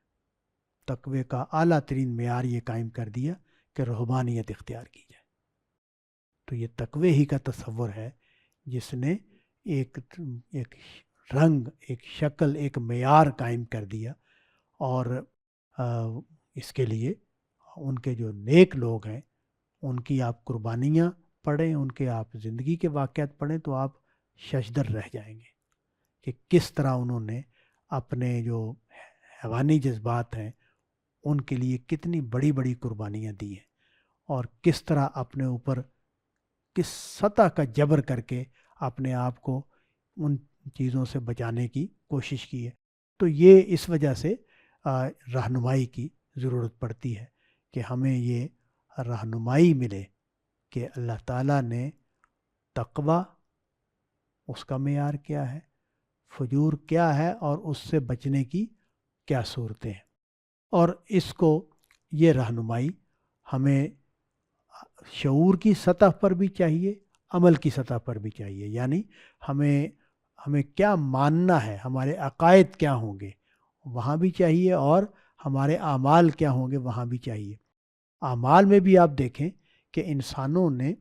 تقوی کا اعلیٰ ترین معیار یہ قائم کر دیا کہ رہبانیت اختیار کی جائے۔ تو یہ تقوی ہی کا تصور ہے جس نے ایک رنگ، ایک شکل، ایک معیار قائم کر دیا، اور اس کے لیے ان کے جو نیک لوگ ہیں ان کی آپ قربانیاں پڑھیں، ان کے آپ زندگی کے واقعات پڑھیں تو آپ ششدر رہ جائیں گے کہ کس طرح انہوں نے اپنے جو حیوانی جذبات ہیں ان کے لیے کتنی بڑی بڑی قربانیاں دی ہیں، اور کس طرح اپنے اوپر کس سطح کا جبر کر کے اپنے آپ کو ان چیزوں سے بچانے کی کوشش کی ہے۔ تو یہ اس وجہ سے رہنمائی کی ضرورت پڑتی ہے کہ ہمیں یہ رہنمائی ملے کہ اللہ تعالیٰ نے تقوی اس کا معیار کیا ہے، فجور کیا ہے، اور اس سے بچنے کی کیا صورتیں ہیں۔ اور اس کو یہ رہنمائی ہمیں شعور کی سطح پر بھی چاہیے، عمل کی سطح پر بھی چاہیے۔ یعنی ہمیں کیا ماننا ہے، ہمارے عقائد کیا ہوں گے وہاں بھی چاہیے، اور ہمارے اعمال کیا ہوں گے وہاں بھی چاہیے۔ اعمال میں بھی آپ دیکھیں کہ انسانوں نے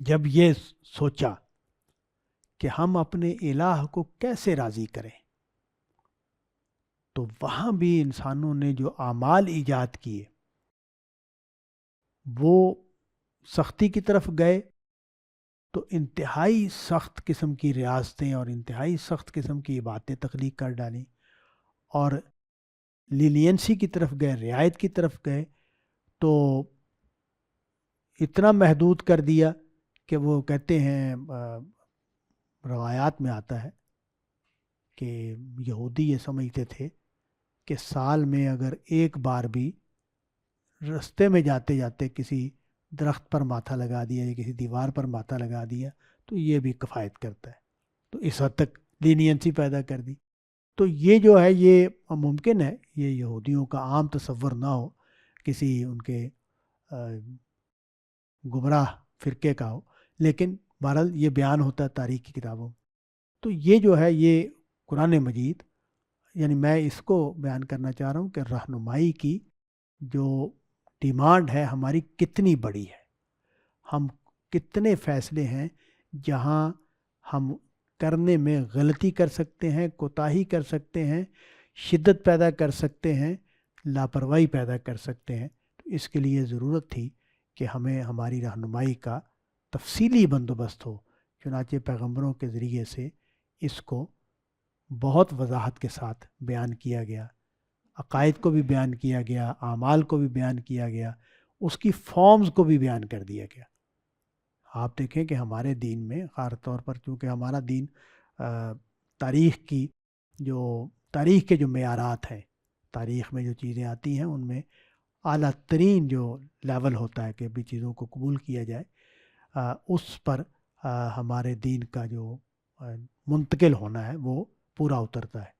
جب یہ سوچا کہ ہم اپنے الہ کو کیسے راضی کریں، تو وہاں بھی انسانوں نے جو اعمال ایجاد کیے وہ سختی کی طرف گئے، تو انتہائی سخت قسم کی ریاستیں اور انتہائی سخت قسم کی باتیں تخلیق کر ڈالیں، اور لینینسی کی طرف گئے، رعایت کی طرف گئے، تو اتنا محدود کر دیا کہ وہ کہتے ہیں روایات میں آتا ہے کہ یہودی یہ سمجھتے تھے کہ سال میں اگر ایک بار بھی رستے میں جاتے جاتے کسی درخت پر ماتھا لگا دیا یا کسی دیوار پر ماتھا لگا دیا تو یہ بھی کفایت کرتا ہے۔ تو اس حد تک لینینسی پیدا کر دی۔ تو یہ جو ہے یہ ممکن ہے یہ یہودیوں کا عام تصور نہ ہو، کسی ان کے گمراہ فرقے کا ہو، لیکن بہرحال یہ بیان ہوتا ہے تاریخ کی کتابوں میں۔ تو یہ جو ہے یہ قرآن مجید، یعنی میں اس کو بیان کرنا چاہ رہا ہوں کہ رہنمائی کی جو ڈیمانڈ ہے ہماری کتنی بڑی ہے، ہم کتنے فیصلے ہیں جہاں ہم کرنے میں غلطی کر سکتے ہیں، کوتاہی کر سکتے ہیں، شدت پیدا کر سکتے ہیں، لاپرواہی پیدا کر سکتے ہیں۔ تو اس کے لیے ضرورت تھی کہ ہمیں ہماری رہنمائی کا تفصیلی بندوبست ہو۔ چنانچہ پیغمبروں کے ذریعے سے اس کو بہت وضاحت کے ساتھ بیان کیا گیا، عقائد کو بھی بیان کیا گیا، اعمال کو بھی بیان کیا گیا، اس کی فارمز کو بھی بیان کر دیا گیا۔ آپ دیکھیں کہ ہمارے دین میں خاص طور پر چونکہ ہمارا دین تاریخ کے جو معیارات ہیں، تاریخ میں جو چیزیں آتی ہیں ان میں اعلیٰ ترین جو لیول ہوتا ہے کہ بھی چیزوں کو قبول کیا جائے، اس پر ہمارے دین کا جو منتقل ہونا ہے وہ پورا اترتا ہے۔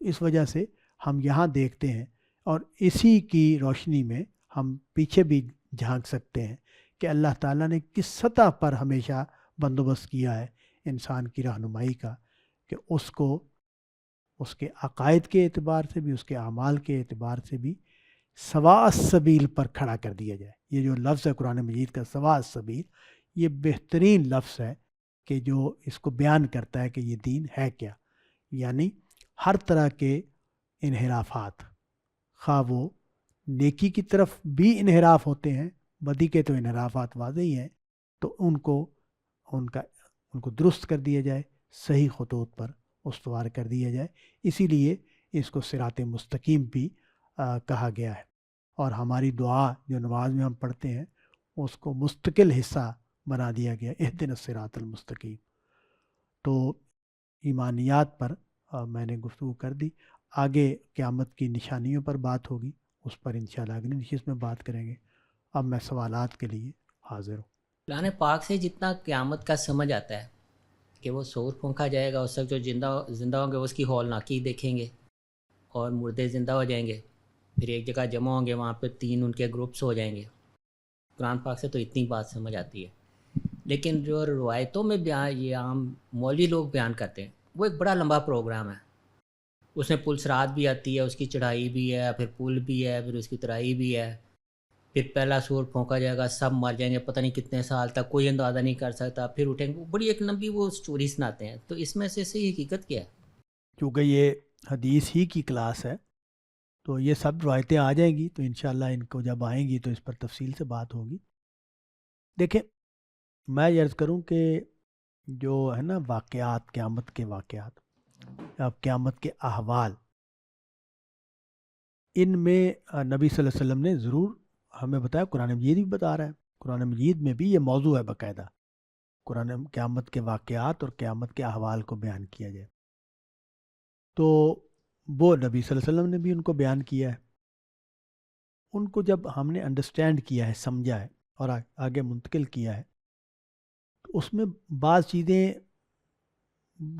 اس وجہ سے ہم یہاں دیکھتے ہیں، اور اسی کی روشنی میں ہم پیچھے بھی جھانک سکتے ہیں کہ اللہ تعالیٰ نے کس سطح پر ہمیشہ بندوبست کیا ہے انسان کی رہنمائی کا، کہ اس کو اس کے عقائد کے اعتبار سے بھی، اس کے اعمال کے اعتبار سے بھی سواء السبیل پر کھڑا کر دیا جائے۔ یہ جو لفظ ہے قرآن مجید کا سواء السبیل، یہ بہترین لفظ ہے کہ جو اس کو بیان کرتا ہے کہ یہ دین ہے کیا۔ یعنی ہر طرح کے انحرافات، خواہ وہ نیکی کی طرف بھی انحراف ہوتے ہیں، بدی کے تو انحرافات واضح ہی ہیں، تو ان کو درست کر دیا جائے، صحیح خطوط پر استوار کر دیا جائے. اسی لیے اس کو صراط مستقیم بھی کہا گیا ہے. اور ہماری دعا جو نماز میں ہم پڑھتے ہیں اس کو مستقل حصہ بنا دیا گیا، اہدنا الصراط المستقیم. تو ایمانیات پر میں نے گفتگو کر دی. آگے قیامت کی نشانیوں پر بات ہوگی، اس پر انشاءاللہ اگلی نشست میں بات کریں گے. اب میں سوالات کے لیے حاضر ہوں. قرآن پاک سے جتنا قیامت کا سمجھ آتا ہے کہ وہ سور پھونکا جائے گا، اس وقت جو زندہ ہوں گے اس کی ہولناکی دیکھیں گے، اور مردے زندہ ہو جائیں گے، پھر ایک جگہ جمع ہوں گے، وہاں پہ 3 ان کے گروپس ہو جائیں گے. قرآن پاک سے تو اتنی بات سمجھ آتی ہے. لیکن جو روایتوں میں بیان یہ عام مولوی لوگ بیان کرتے ہیں وہ ایک بڑا لمبا پروگرام ہے. اس میں پل صراط بھی آتی ہے، اس کی چڑھائی بھی ہے، پھر پل بھی ہے، پھر اس کی اترائی بھی ہے، پھر پہلا سور پھونکا جائے گا، سب مر جائیں گے، پتہ نہیں کتنے سال تک کوئی اندازہ نہیں کر سکتا، پھر اٹھیں گے. بڑی ایک لمبی وہ سٹوری سناتے ہیں. تو اس میں سے صحیح حقیقت کیا ہے؟ کیونکہ یہ حدیث ہی کی کلاس ہے تو یہ سب روایتیں آ جائیں گی، تو انشاءاللہ ان کو جب آئیں گی تو اس پر تفصیل سے بات ہوگی. دیکھیں، میں یہ عرض کروں کہ جو ہے نا واقعات، قیامت کے واقعات، اب قیامت کے احوال، ان میں نبی صلی اللہ علیہ وسلم نے ضرور ہمیں بتایا، قرآن مجید بھی بتا رہا ہے. قرآن مجید میں بھی یہ موضوع ہے باقاعدہ، قیامت کے واقعات اور قیامت کے احوال کو بیان کیا جائے. تو وہ نبی صلی اللہ علیہ وسلم نے بھی ان کو بیان کیا ہے. ان کو جب ہم نے انڈرسٹینڈ کیا ہے، سمجھا ہے اور آگے منتقل کیا ہے، تو اس میں بعض چیزیں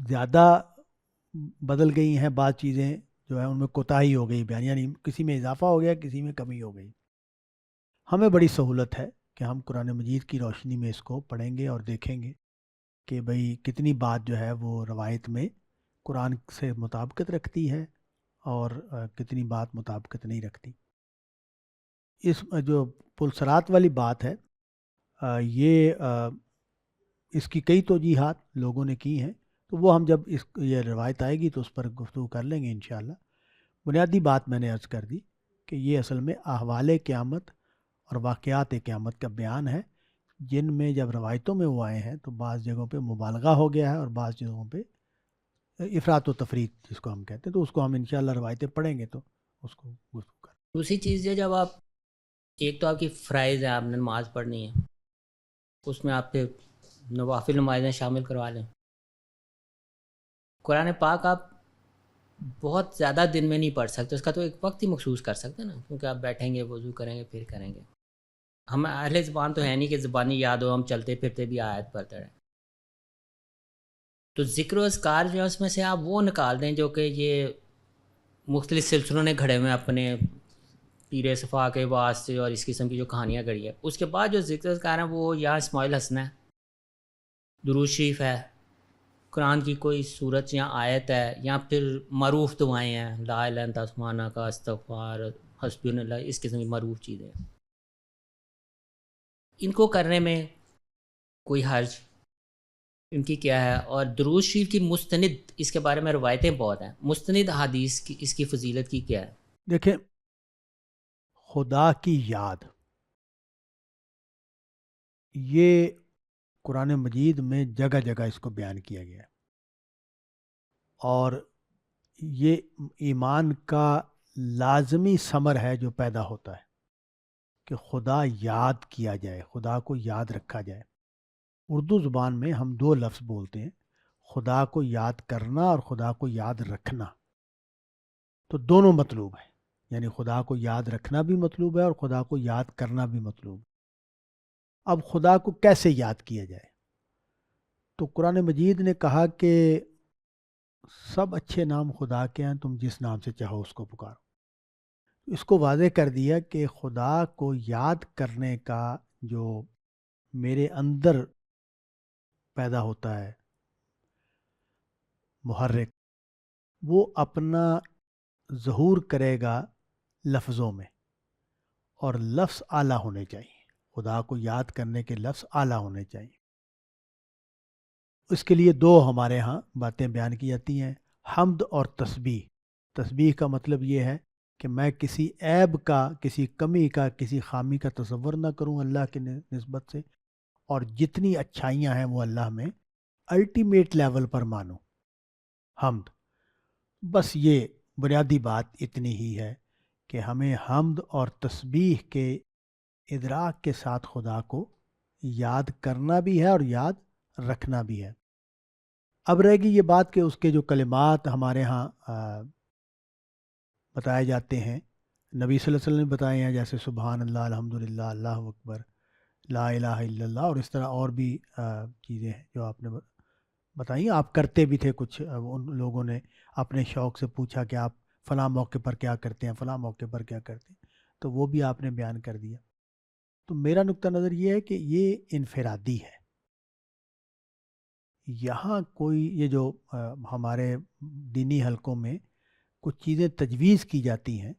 زیادہ بدل گئی ہیں، بعض چیزیں جو ہے ان میں کوتاہی ہو گئی بیان، یعنی کسی میں اضافہ ہو گیا، کسی میں کمی ہو گئی. ہمیں بڑی سہولت ہے کہ ہم قرآن مجید کی روشنی میں اس کو پڑھیں گے اور دیکھیں گے کہ بھئی کتنی بات جو ہے وہ روایت میں قرآن سے مطابقت رکھتی ہے اور کتنی بات مطابقت نہیں رکھتی. اس جو پل صراط والی بات ہے، یہ اس کی کئی توجیحات لوگوں نے کی ہیں، تو وہ ہم جب یہ روایت آئے گی تو اس پر گفتگو کر لیں گے انشاءاللہ. بنیادی بات میں نے عرض کر دی کہ یہ اصل میں احوال قیامت اور واقعات قیامت کا بیان ہے، جن میں جب روایتوں میں وہ آئے ہیں تو بعض جگہوں پہ مبالغہ ہو گیا ہے اور بعض جگہوں پہ افراط و تفریط جس کو ہم کہتے ہیں. تو اس کو ہم انشاءاللہ روایتیں پڑھیں گے تو اس کو گفتگو کریں. دوسری چیز ہے، جب آپ ایک تو آپ کی فرائض ہے، آپ نے نماز پڑھنی ہے، اس میں آپ پھر نوافل نمازیں شامل کروا لیں. قرآن پاک آپ بہت زیادہ دن میں نہیں پڑھ سکتے، اس کا تو ایک وقت ہی مخصوص کر سکتے ہیں نا، کیونکہ آپ بیٹھیں گے، وضو کریں گے، پھر کریں گے. ہم اہل زبان تو ہے نہیں کہ زبانی یاد ہو، ہم چلتے پھرتے بھی آیت پڑھتے رہیں. تو ذکر و اذکار جو ہے اس میں سے آپ وہ نکال دیں جو کہ یہ مختلف سلسلوں نے گھڑے ہوئے اپنے پیر صفا کے واسطے اور اس قسم کی جو کہانیاں گھڑی ہے. اس کے بعد جو ذکر اذکار ہیں وہ یا اسماعیل حسن ہے، درود شریف ہے، قرآن کی کوئی صورت یا آیت ہے، یا پھر معروف دعائیں ہیں، لا الہ الا انت سبحانک کا استغفار، حسبی اللہ، اس قسم کی معروف چیزیں. ان کو کرنے میں کوئی حرج ان کی کیا ہے؟ اور درود شریف کی مستند اس کے بارے میں روایتیں بہت ہیں، مستند حدیث کی اس کی فضیلت کی کیا ہے؟ دیکھیں، خدا کی یاد یہ قرآن مجید میں جگہ جگہ اس کو بیان کیا گیا ہے، اور یہ ایمان کا لازمی ثمر ہے جو پیدا ہوتا ہے کہ خدا یاد کیا جائے، خدا کو یاد رکھا جائے. اردو زبان میں ہم 2 لفظ بولتے ہیں، خدا کو یاد کرنا اور خدا کو یاد رکھنا. تو دونوں مطلوب ہیں، یعنی خدا کو یاد رکھنا بھی مطلوب ہے اور خدا کو یاد کرنا بھی مطلوب. اب خدا کو کیسے یاد کیا جائے؟ تو قرآن مجید نے کہا کہ سب اچھے نام خدا کے ہیں، تم جس نام سے چاہو اس کو پکارو. اس کو واضح کر دیا کہ خدا کو یاد کرنے کا جو میرے اندر پیدا ہوتا ہے محرک، وہ اپنا ظہور کرے گا لفظوں میں، اور لفظ اعلیٰ ہونے چاہیے. خدا کو یاد کرنے کے لفظ اعلیٰ ہونے چاہیے. اس کے لیے 2 ہمارے ہاں باتیں بیان کی جاتی ہیں. حمد اور تسبیح. تسبیح کا مطلب یہ ہے کہ میں کسی عیب کا، کسی کمی کا، کسی خامی کا تصور نہ کروں اللہ کے نسبت سے، اور جتنی اچھائیاں ہیں وہ اللہ میں الٹیمیٹ لیول پر مانوں. حمد، بس یہ بنیادی بات اتنی ہی ہے کہ ہمیں حمد اور تسبیح کے ادراک کے ساتھ خدا کو یاد کرنا بھی ہے اور یاد رکھنا بھی ہے. اب رہے گی یہ بات کہ اس کے جو کلمات ہمارے ہاں بتائے جاتے ہیں، نبی صلی اللہ علیہ وسلم نے بتائے ہیں، جیسے سبحان اللہ، الحمدللہ، اللہ اکبر، لا الہ الا اللہ، اور اس طرح اور بھی چیزیں ہیں جو آپ نے بتائیں. آپ کرتے بھی تھے کچھ، ان لوگوں نے اپنے شوق سے پوچھا کہ آپ فلاں موقع پر کیا کرتے ہیں، فلاں موقع پر کیا کرتے ہیں، تو وہ بھی آپ نے بیان کر دیا. تو میرا نقطہ نظر یہ ہے کہ یہ انفرادی ہے. یہاں کوئی یہ جو ہمارے دینی حلقوں میں کچھ چیزیں تجویز کی جاتی ہیں،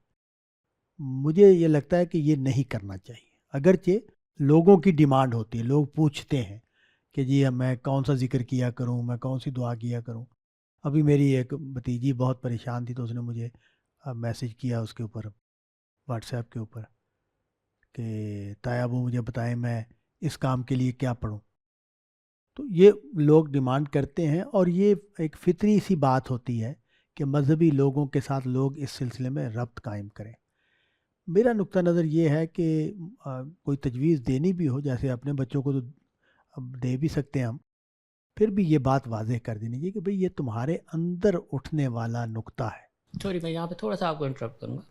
مجھے یہ لگتا ہے کہ یہ نہیں کرنا چاہیے. اگرچہ لوگوں کی ڈیمانڈ ہوتی ہے، لوگ پوچھتے ہیں کہ جی میں کون سا ذکر کیا کروں، میں کون سی دعا کیا کروں. ابھی میری ایک بھتیجی بہت پریشان تھی، تو اس نے مجھے میسج کیا اس کے اوپر، واٹس ایپ کے اوپر، کہ تایا ابو مجھے بتائیں میں اس کام کے لیے کیا پڑھوں. تو یہ لوگ ڈیمانڈ کرتے ہیں، اور یہ ایک فطری سی بات ہوتی ہے کہ مذہبی لوگوں کے ساتھ لوگ اس سلسلے میں ربط قائم کریں. میرا نقطہ نظر یہ ہے کہ کوئی تجویز دینی بھی ہو، جیسے اپنے بچوں کو تو دے بھی سکتے ہیں ہم، پھر بھی یہ بات واضح کر دینی چاہیے کہ بھئی یہ تمہارے اندر اٹھنے والا نقطہ ہے. سوری، میں یہاں پہ تھوڑا سا آپ کو انٹرپٹ کروں گا.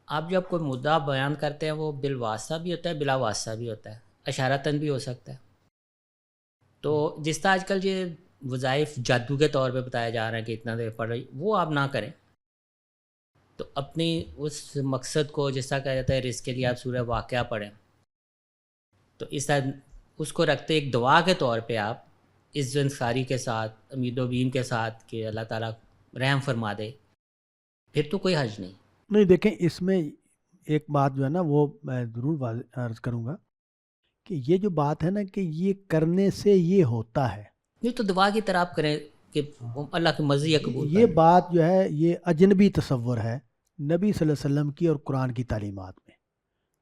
آپ جب کوئی مدعا بیان کرتے ہیں وہ بالواسطہ بھی ہوتا ہے، بلا واسطہ بھی ہوتا ہے، اشارتاً بھی ہو سکتا ہے. تو جس طرح آج کل یہ وظائف جادو کے طور پہ بتایا جا رہا ہے کہ اتنا دیر پڑھ رہی، وہ آپ نہ کریں. تو اپنی اس مقصد کو، جس طرح کہا جاتا ہے رزق کے لیے آپ سورہ واقعہ پڑھیں، تو اس طرح اس کو رکھتے ایک دعا کے طور پہ آپ اس انصاری کے ساتھ، امید و بیم کے ساتھ کہ اللہ تعالیٰ رحم فرما دے، پھر تو کوئی حرج نہیں. نہیں، دیکھیں اس میں ایک بات جو ہے نا وہ میں ضرور عرض کروں گا کہ یہ جو بات ہے نا کہ یہ کرنے سے یہ ہوتا ہے، یہ تو دعا کی طرح آپ کریں کہ اللہ کی مرضی ہے قبول یہ کر لیں. بات جو ہے یہ اجنبی تصور ہے نبی صلی اللہ علیہ وسلم کی اور قرآن کی تعلیمات میں.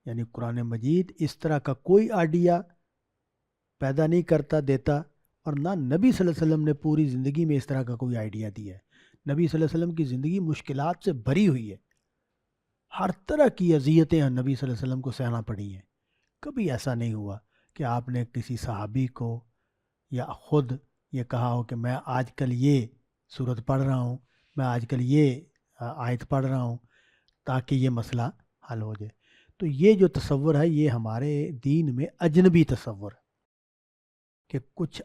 یعنی قرآن مجید اس طرح کا کوئی آئیڈیا پیدا نہیں کرتا، دیتا، اور نہ نبی صلی اللہ علیہ وسلم نے پوری زندگی میں اس طرح کا کوئی آئیڈیا دیا ہے. نبی صلی اللہ علیہ وسلم کی زندگی مشکلات سے بھری ہوئی ہے، ہر طرح کی اذیتیں نبی صلی اللہ علیہ وسلم کو سہنا پڑی ہیں. کبھی ایسا نہیں ہوا کہ آپ نے کسی صحابی کو یا خود یہ کہا ہو کہ میں آج کل یہ صورت پڑھ رہا ہوں، میں آج کل یہ آیت پڑھ رہا ہوں تاکہ یہ مسئلہ حل ہو جائے. تو یہ جو تصور ہے یہ ہمارے دین میں اجنبی تصور ہے کہ کچھ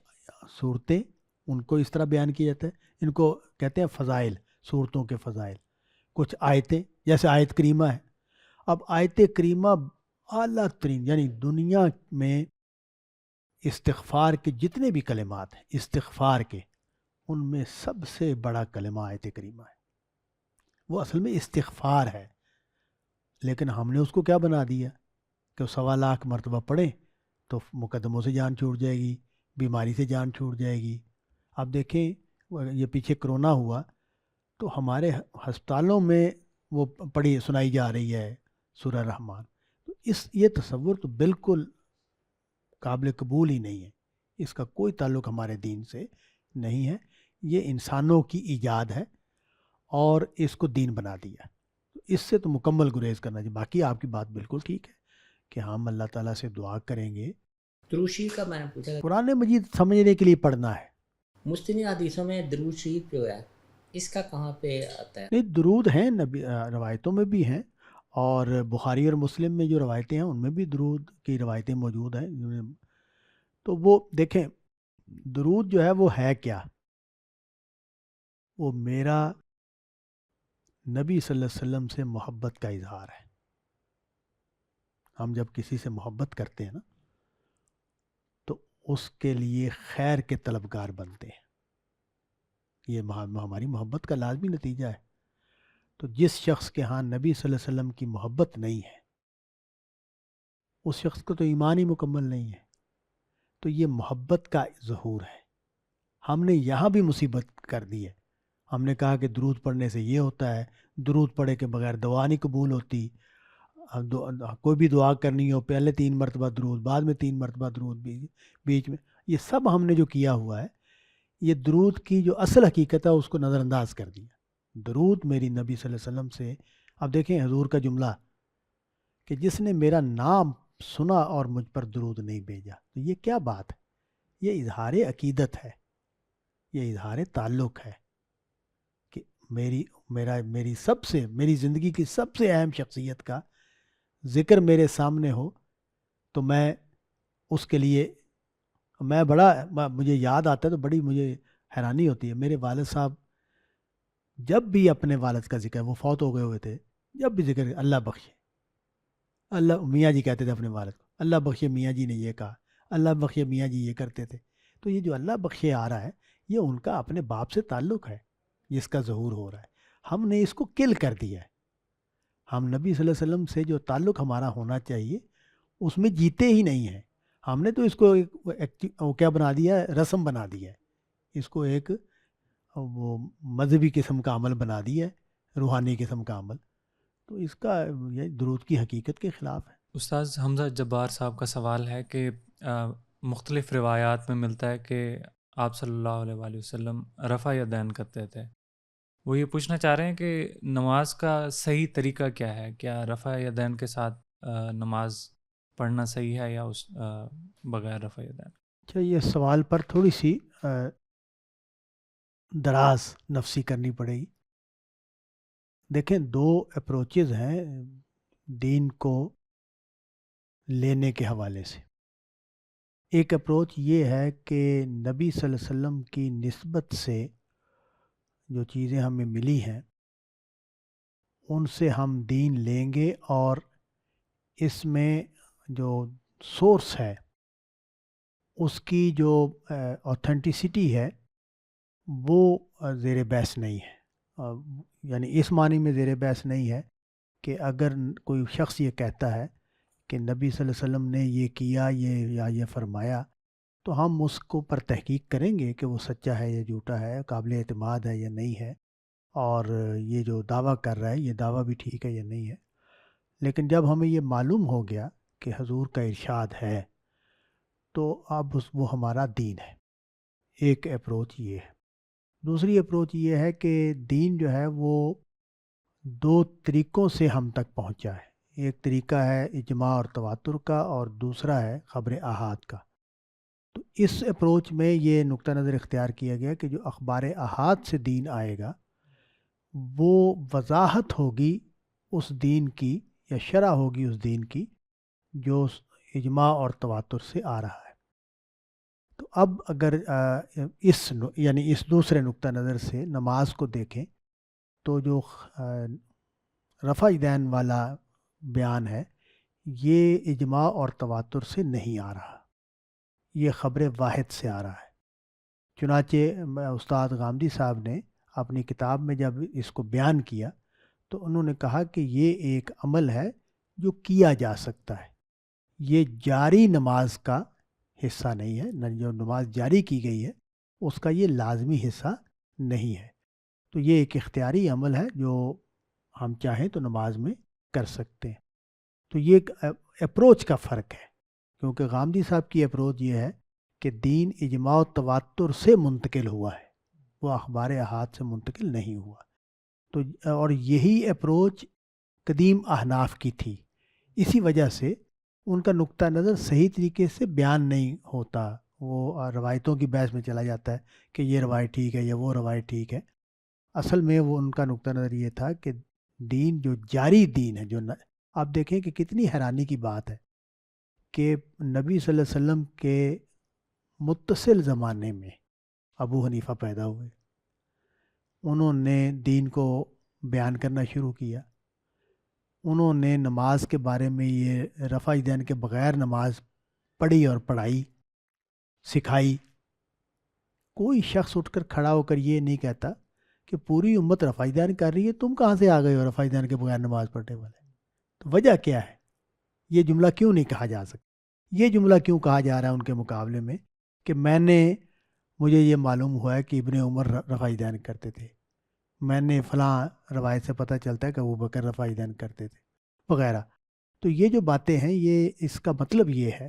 صورتیں ان کو اس طرح بیان کیا جاتا ہے، ان کو کہتے ہیں فضائل، صورتوں کے فضائل. کچھ آیتیں جیسے آیت کریمہ ہے. اب آیت کریمہ اعلیٰ ترین، یعنی دنیا میں استغفار کے جتنے بھی کلمات ہیں استغفار کے، ان میں سب سے بڑا کلمہ آیت کریمہ ہے. وہ اصل میں استغفار ہے، لیکن ہم نے اس کو کیا بنا دیا کہ 1.25 مرتبہ پڑھیں تو مقدموں سے جان چھوٹ جائے گی، بیماری سے جان چھوٹ جائے گی. اب دیکھیں یہ پیچھے کرونا ہوا تو ہمارے ہسپتالوں میں وہ پڑھی سنائی جا رہی ہے سورہ رحمان. تو یہ تصور تو بالکل قابل قبول ہی نہیں ہے، اس کا کوئی تعلق ہمارے دین سے نہیں ہے. یہ انسانوں کی ایجاد ہے اور اس کو دین بنا دیا. اس سے تو مکمل گریز کرنا چاہیے. باقی آپ کی بات بالکل ٹھیک ہے کہ ہم اللہ تعالیٰ سے دعا کریں گے. درود شریف کا میں نے پوچھا، قرآن مجید سمجھنے کے لیے پڑھنا ہے. مستند حدیثوں میں درود شریف جو ہے اس کا کہاں پہ آتا ہے؟ نہیں، درود ہیں نبی روایتوں میں بھی ہیں، اور بخاری اور مسلم میں جو روایتیں ہیں ان میں بھی درود کی روایتیں موجود ہیں. تو وہ دیکھیں درود جو ہے وہ ہے کیا؟ وہ میرا نبی صلی اللہ علیہ وسلم سے محبت کا اظہار ہے. ہم جب کسی سے محبت کرتے ہیں نا تو اس کے لیے خیر کے طلبگار بنتے ہیں. یہ ہماری محبت کا لازمی نتیجہ ہے. تو جس شخص کے ہاں نبی صلی اللہ علیہ وسلم کی محبت نہیں ہے اس شخص کو تو ایمان ہی مکمل نہیں ہے. تو یہ محبت کا ظہور ہے. ہم نے یہاں بھی مصیبت کر دی ہے. ہم نے کہا کہ درود پڑھنے سے یہ ہوتا ہے، درود پڑھے کے بغیر دعا نہیں قبول ہوتی، کوئی بھی دعا کرنی ہو پہلے 3 مرتبہ درود، بعد میں 3 مرتبہ درود بیچ میں، یہ سب ہم نے جو کیا ہوا ہے، یہ درود کی جو اصل حقیقت ہے اس کو نظر انداز کر دیا۔ درود میری نبی صلی اللہ علیہ وسلم سے، اب دیکھیں حضور کا جملہ کہ جس نے میرا نام سنا اور مجھ پر درود نہیں بھیجا، تو یہ کیا بات ہے؟ یہ اظہار عقیدت ہے، یہ اظہار تعلق ہے کہ میری زندگی کی سب سے اہم شخصیت کا ذکر میرے سامنے ہو تو میں اس کے لیے مجھے یاد آتا ہے تو بڑی مجھے حیرانی ہوتی ہے۔ میرے والد صاحب جب بھی اپنے والد کا ذکر، وہ فوت ہو گئے ہوئے تھے، جب بھی ذکر اللہ بخشے، اللہ، میاں جی کہتے تھے اپنے والد کو، اللہ بخشے میاں جی نے یہ کہا، اللہ بخشے میاں جی یہ کرتے تھے، تو یہ جو اللہ بخشے آ رہا ہے یہ ان کا اپنے باپ سے تعلق ہے جس کا ظہور ہو رہا ہے۔ ہم نے اس کو کل کر دیا ہے، ہم نبی صلی اللہ علیہ وسلم سے جو تعلق ہمارا ہونا چاہیے اس میں جیتے ہی نہیں ہیں۔ ہم نے تو اس کو وہ کیا بنا دیا ہے، رسم بنا دیا ہے، اس کو ایک وہ مذہبی قسم کا عمل بنا دیا ہے، روحانی قسم کا عمل، تو اس کا یہ درود کی حقیقت کے خلاف ہے۔ استاذ حمزہ جبار صاحب کا سوال ہے کہ مختلف روایات میں ملتا ہے کہ آپ صلی اللہ علیہ وآلہ وسلم رفع یدین کرتے تھے، وہ یہ پوچھنا چاہ رہے ہیں کہ نماز کا صحیح طریقہ کیا ہے؟ کیا رفع یدین کے ساتھ نماز پڑھنا صحیح ہے یا اس بغیر رفع یدین؟ اچھا، یہ سوال پر تھوڑی سی دراز نفسی کرنی پڑے گی۔ دیکھیں، 2 اپروچز ہیں دین کو لینے کے حوالے سے۔ ایک اپروچ یہ ہے کہ نبی صلی اللہ علیہ وسلم کی نسبت سے جو چیزیں ہمیں ملی ہیں ان سے ہم دین لیں گے، اور اس میں جو سورس ہے اس کی جو اوتھینٹسٹی ہے وہ زیر بحث نہیں ہے، یعنی اس معنی میں زیر بحث نہیں ہے کہ اگر کوئی شخص یہ کہتا ہے کہ نبی صلی اللہ علیہ وسلم نے یہ کیا یا یہ فرمایا، تو ہم اس کو پر تحقیق کریں گے کہ وہ سچا ہے یا جھوٹا ہے، قابل اعتماد ہے یا نہیں ہے، اور یہ جو دعویٰ کر رہا ہے یہ دعویٰ بھی ٹھیک ہے یا نہیں ہے۔ لیکن جب ہمیں یہ معلوم ہو گیا کہ حضور کا ارشاد ہے تو اب وہ ہمارا دین ہے۔ ایک اپروچ یہ ہے۔ دوسری اپروچ یہ ہے کہ دین جو ہے وہ 2 طریقوں سے ہم تک پہنچا ہے۔ ایک طریقہ ہے اجماع اور تواتر کا، اور دوسرا ہے خبر احاد کا۔ تو اس اپروچ میں یہ نقطہ نظر اختیار کیا گیا کہ جو اخبار احاد سے دین آئے گا وہ وضاحت ہوگی اس دین کی، یا شرح ہوگی اس دین کی جو اجماع اور تواتر سے آ رہا ہے۔ تو اب اگر اس دوسرے نقطہ نظر سے نماز کو دیکھیں تو جو رفع یدین والا بیان ہے یہ اجماع اور تواتر سے نہیں آ رہا، یہ خبر واحد سے آ رہا ہے۔ چنانچہ استاد غامدی صاحب نے اپنی کتاب میں جب اس کو بیان کیا تو انہوں نے کہا کہ یہ ایک عمل ہے جو کیا جا سکتا ہے، یہ جاری نماز کا حصہ نہیں ہے، جو نماز جاری کی گئی ہے اس کا یہ لازمی حصہ نہیں ہے۔ تو یہ ایک اختیاری عمل ہے جو ہم چاہیں تو نماز میں کر سکتے ہیں۔ تو یہ ایک اپروچ کا فرق ہے، کیونکہ غامدی صاحب کی اپروچ یہ ہے کہ دین اجماع و تواتر سے منتقل ہوا ہے، وہ اخبار احاد سے منتقل نہیں ہوا۔ تو اور یہی اپروچ قدیم احناف کی تھی، اسی وجہ سے ان کا نقطہ نظر صحیح طریقے سے بیان نہیں ہوتا، وہ روایتوں کی بحث میں چلا جاتا ہے کہ یہ روایت ٹھیک ہے یا وہ روایت ٹھیک ہے۔ اصل میں وہ ان کا نقطہ نظر یہ تھا کہ دین جو جاری دین ہے، جو آپ دیکھیں کہ کتنی حیرانی کی بات ہے کہ نبی صلی اللہ علیہ وسلم کے متصل زمانے میں ابو حنیفہ پیدا ہوئے، انہوں نے دین کو بیان کرنا شروع کیا، انہوں نے نماز کے بارے میں یہ رفع یدین کے بغیر نماز پڑھی اور پڑھائی، سکھائی۔ کوئی شخص اٹھ کر کھڑا ہو کر یہ نہیں کہتا کہ پوری امت رفع یدین کر رہی ہے، تم کہاں سے آ گئے ہو رفع یدین کے بغیر نماز پڑھنے والے؟ تو وجہ کیا ہے؟ یہ جملہ کیوں نہیں کہا جا سکتا؟ یہ جملہ کیوں کہا جا رہا ہے ان کے مقابلے میں کہ مجھے یہ معلوم ہوا ہے کہ ابن عمر رفع یدین کرتے تھے؟ میں نے فلاں روایت سے پتہ چلتا ہے کہ ابو بکر رفع یدین کرتے تھے وغیرہ. تو یہ جو باتیں ہیں یہ اس کا مطلب یہ ہے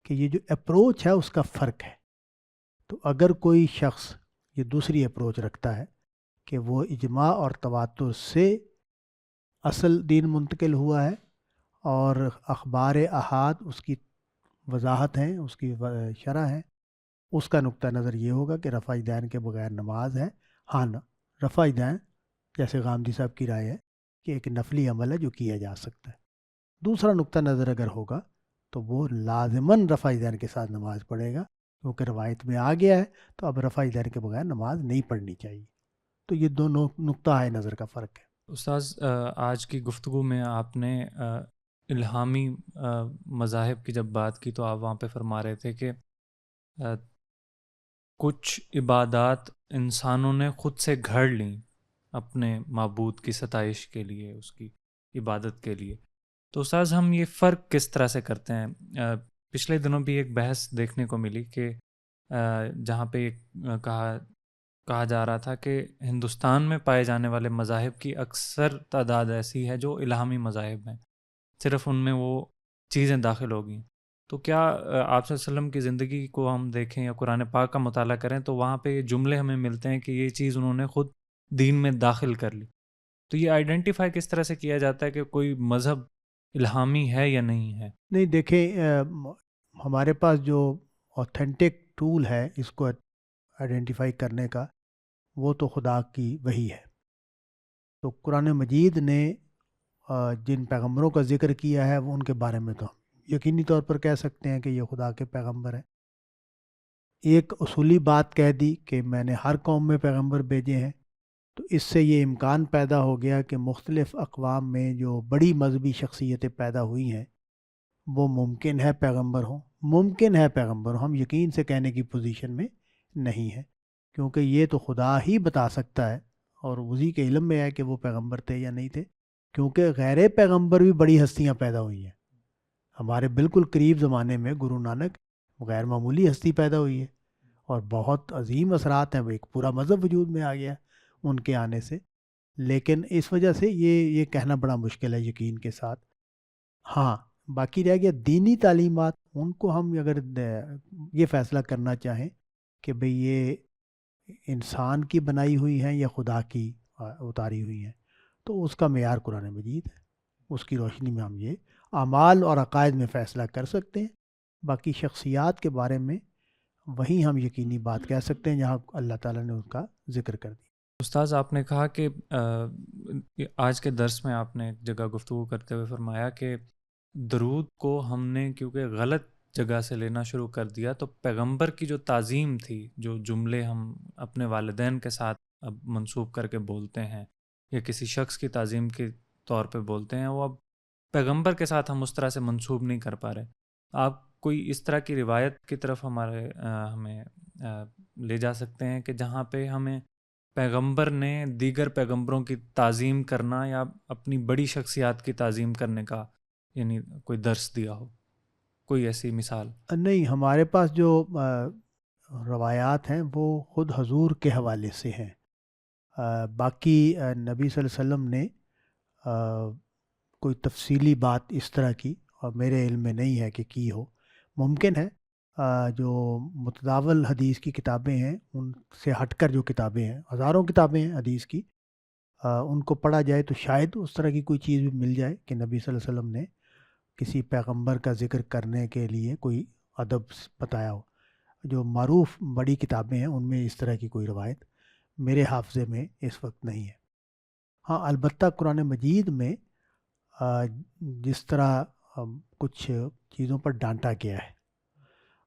کہ یہ جو اپروچ ہے اس کا فرق ہے. تو اگر کوئی شخص یہ دوسری اپروچ رکھتا ہے کہ وہ اجماع اور تواتر سے اصل دین منتقل ہوا ہے اور اخبار احاد اس کی وضاحت ہیں، اس کی شرح ہے، اس کا نقطہ نظر یہ ہوگا کہ رفع یدین کے بغیر نماز ہے. ہاں رفع یدین جیسے غامدی صاحب کی رائے ہے کہ ایک نفلی عمل ہے جو کیا جا سکتا ہے. دوسرا نقطہ نظر اگر ہوگا تو وہ لازماً رفع یدین کے ساتھ نماز پڑھے گا کیونکہ روایت میں آ گیا ہے، تو اب رفع یدین کے بغیر نماز نہیں پڑھنی چاہیے. تو یہ دونوں نقطہ نظر کا فرق ہے. استاذ آج کی گفتگو میں آپ نے الہامی مذاہب کی جب بات کی تو آپ وہاں پہ فرما رہے تھے کہ کچھ عبادات انسانوں نے خود سے گھڑ لیں اپنے معبود کی ستائش کے لیے، اس کی عبادت کے لیے. تو استاذ ہم یہ فرق کس طرح سے کرتے ہیں؟ پچھلے دنوں بھی ایک بحث دیکھنے کو ملی کہ جہاں پہ کہا جا رہا تھا کہ ہندوستان میں پائے جانے والے مذاہب کی اکثر تعداد ایسی ہے جو الہامی مذاہب ہیں، صرف ان میں وہ چیزیں داخل ہو گئیں. تو کیا آپ صلی اللہ علیہ وسلم کی زندگی کو ہم دیکھیں یا قرآن پاک کا مطالعہ کریں تو وہاں پہ یہ جملے ہمیں ملتے ہیں کہ یہ چیز انہوں نے خود دین میں داخل کر لی. تو یہ آئیڈینٹیفائی کس طرح سے کیا جاتا ہے کہ کوئی مذہب الہامی ہے یا نہیں ہے؟ نہیں دیکھیں، ہمارے پاس جو اوتھینٹک ٹول ہے اس کو آئیڈینٹیفائی کرنے کا وہ تو خدا کی وحی ہے. تو قرآن مجید نے جن پیغمبروں کا ذکر کیا ہے وہ ان کے بارے میں تو ہم یقینی طور پر کہہ سکتے ہیں کہ یہ خدا کے پیغمبر ہیں. ایک اصولی بات کہہ دی کہ میں نے ہر قوم میں پیغمبر بھیجے ہیں، تو اس سے یہ امکان پیدا ہو گیا کہ مختلف اقوام میں جو بڑی مذہبی شخصیتیں پیدا ہوئی ہیں وہ ممکن ہے پیغمبر ہوں، ممکن ہے پیغمبر ہوں. ہم یقین سے کہنے کی پوزیشن میں نہیں ہے کیونکہ یہ تو خدا ہی بتا سکتا ہے اور اسی کے علم میں ہے کہ وہ پیغمبر تھے یا نہیں تھے، کیونکہ غیر پیغمبر بھی بڑی ہستیاں پیدا ہوئی ہیں. ہمارے بالکل قریب زمانے میں گرو نانک غیر معمولی ہستی پیدا ہوئی ہے اور بہت عظیم اثرات ہیں، وہ ایک پورا مذہب وجود میں آ گیا ان کے آنے سے. لیکن اس وجہ سے یہ کہنا بڑا مشکل ہے یقین کے ساتھ. ہاں باقی رہ گیا دینی تعلیمات، ان کو ہم اگر یہ فیصلہ کرنا چاہیں کہ بھئی یہ انسان کی بنائی ہوئی ہیں یا خدا کی اتاری ہوئی ہیں، تو اس کا معیار قرآن مجید ہے. اس کی روشنی میں ہم یہ اعمال اور عقائد میں فیصلہ کر سکتے ہیں. باقی شخصیات کے بارے میں وہیں ہم یقینی بات کہہ سکتے ہیں جہاں اللہ تعالیٰ نے ان کا ذکر کر دیا. استاذ آپ نے کہا کہ آج کے درس میں آپ نے ایک جگہ گفتگو کرتے ہوئے فرمایا کہ درود کو ہم نے کیونکہ غلط جگہ سے لینا شروع کر دیا تو پیغمبر کی جو تعظیم تھی، جو جملے ہم اپنے والدین کے ساتھ اب منسوب کر کے بولتے ہیں یا کسی شخص کی تعظیم کے طور پہ بولتے ہیں، وہ اب پیغمبر کے ساتھ ہم اس طرح سے منسوب نہیں کر پا رہے. آپ کوئی اس طرح کی روایت کی طرف ہمیں لے جا سکتے ہیں کہ جہاں پہ ہمیں پیغمبر نے دیگر پیغمبروں کی تعظیم کرنا یا اپنی بڑی شخصیات کی تعظیم کرنے کا یعنی کوئی درس دیا ہو، کوئی ایسی مثال؟ نہیں، ہمارے پاس جو روایات ہیں وہ خود حضور کے حوالے سے ہیں. باقی نبی صلی اللہ علیہ وسلم نے کوئی تفصیلی بات اس طرح کی اور میرے علم میں نہیں ہے کہ کی ہو. ممکن ہے جو متداول حدیث کی کتابیں ہیں ان سے ہٹ کر جو کتابیں ہیں، ہزاروں کتابیں ہیں حدیث کی، ان کو پڑھا جائے تو شاید اس طرح کی کوئی چیز بھی مل جائے کہ نبی صلی اللہ علیہ وسلم نے کسی پیغمبر کا ذکر کرنے کے لیے کوئی ادب بتایا ہو. جو معروف بڑی کتابیں ہیں ان میں اس طرح کی کوئی روایت میرے حافظے میں اس وقت نہیں ہے. ہاں البتہ قرآن مجید میں جس طرح کچھ چیزوں پر ڈانٹا گیا ہے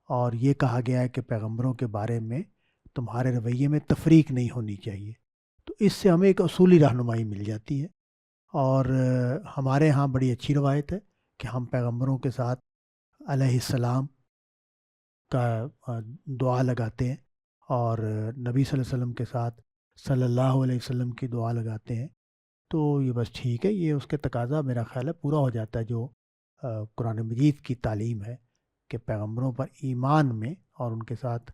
اور یہ کہا گیا ہے کہ پیغمبروں کے بارے میں تمہارے رویے میں تفریق نہیں ہونی چاہیے، تو اس سے ہمیں ایک اصولی رہنمائی مل جاتی ہے. اور ہمارے ہاں بڑی اچھی روایت ہے کہ ہم پیغمبروں کے ساتھ علیہ السلام کا دعا لگاتے ہیں اور نبی صلی اللہ علیہ وسلم کے ساتھ صلی اللہ علیہ وسلم کی دعا لگاتے ہیں. تو یہ بس ٹھیک ہے، یہ اس کے تقاضا میرا خیال ہے پورا ہو جاتا ہے جو قرآن مجید کی تعلیم ہے کہ پیغمبروں پر ایمان میں اور ان کے ساتھ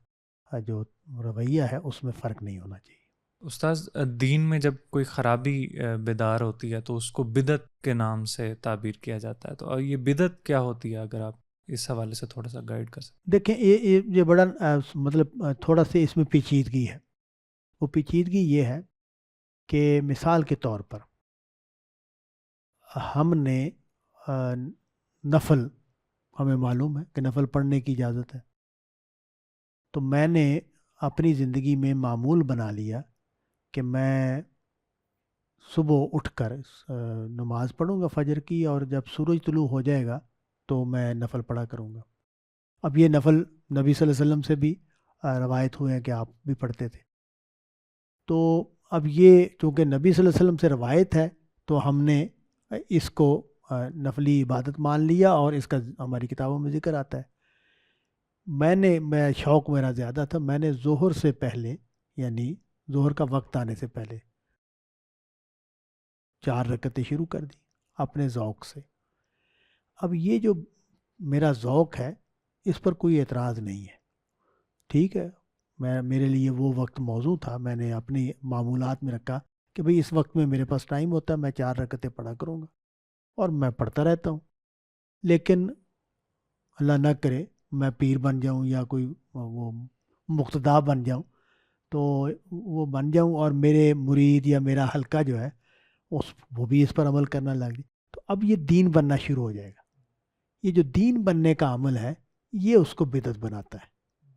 جو رویہ ہے اس میں فرق نہیں ہونا چاہیے. استاذ دین میں جب کوئی خرابی بیدار ہوتی ہے تو اس کو بدعت کے نام سے تعبیر کیا جاتا ہے، تو یہ بدعت کیا ہوتی ہے، اگر آپ اس حوالے سے تھوڑا سا گائیڈ کر سکیں؟ دیکھیں یہ بڑا مطلب تھوڑا سے اس میں پیچیدگی ہے. وہ پیچیدگی یہ ہے کہ مثال کے طور پر ہم نے نفل، ہمیں معلوم ہے کہ نفل پڑھنے کی اجازت ہے، تو میں نے اپنی زندگی میں معمول بنا لیا کہ میں صبح اٹھ کر نماز پڑھوں گا فجر کی، اور جب سورج طلوع ہو جائے گا تو میں نفل پڑھا کروں گا. اب یہ نفل نبی صلی اللہ علیہ وسلم سے بھی روایت ہوئے ہیں کہ آپ بھی پڑھتے تھے. تو اب یہ چونکہ نبی صلی اللہ علیہ وسلم سے روایت ہے تو ہم نے اس کو نفلی عبادت مان لیا، اور اس کا ہماری کتابوں میں ذکر آتا ہے. میں شوق میرا زیادہ تھا، میں نے ظہر سے پہلے، یعنی ظہر کا وقت آنے سے پہلے 4 رکعتیں شروع کر دی اپنے ذوق سے. اب یہ جو میرا ذوق ہے اس پر کوئی اعتراض نہیں ہے، ٹھیک ہے. میرے لیے وہ وقت موزوں تھا، میں نے اپنی معمولات میں رکھا کہ بھئی اس وقت میں میرے پاس ٹائم ہوتا ہے، میں 4 رکعتیں پڑھا کروں گا، اور میں پڑھتا رہتا ہوں. لیکن اللہ نہ کرے میں پیر بن جاؤں یا کوئی وہ مقتدا بن جاؤں، تو وہ بن جاؤں اور میرے مرید یا میرا حلقہ جو ہے وہ بھی اس پر عمل کرنا لگ جائے، تو اب یہ دین بننا شروع ہو جائے گا. یہ جو دین بننے کا عمل ہے یہ اس کو بدعت بناتا ہے.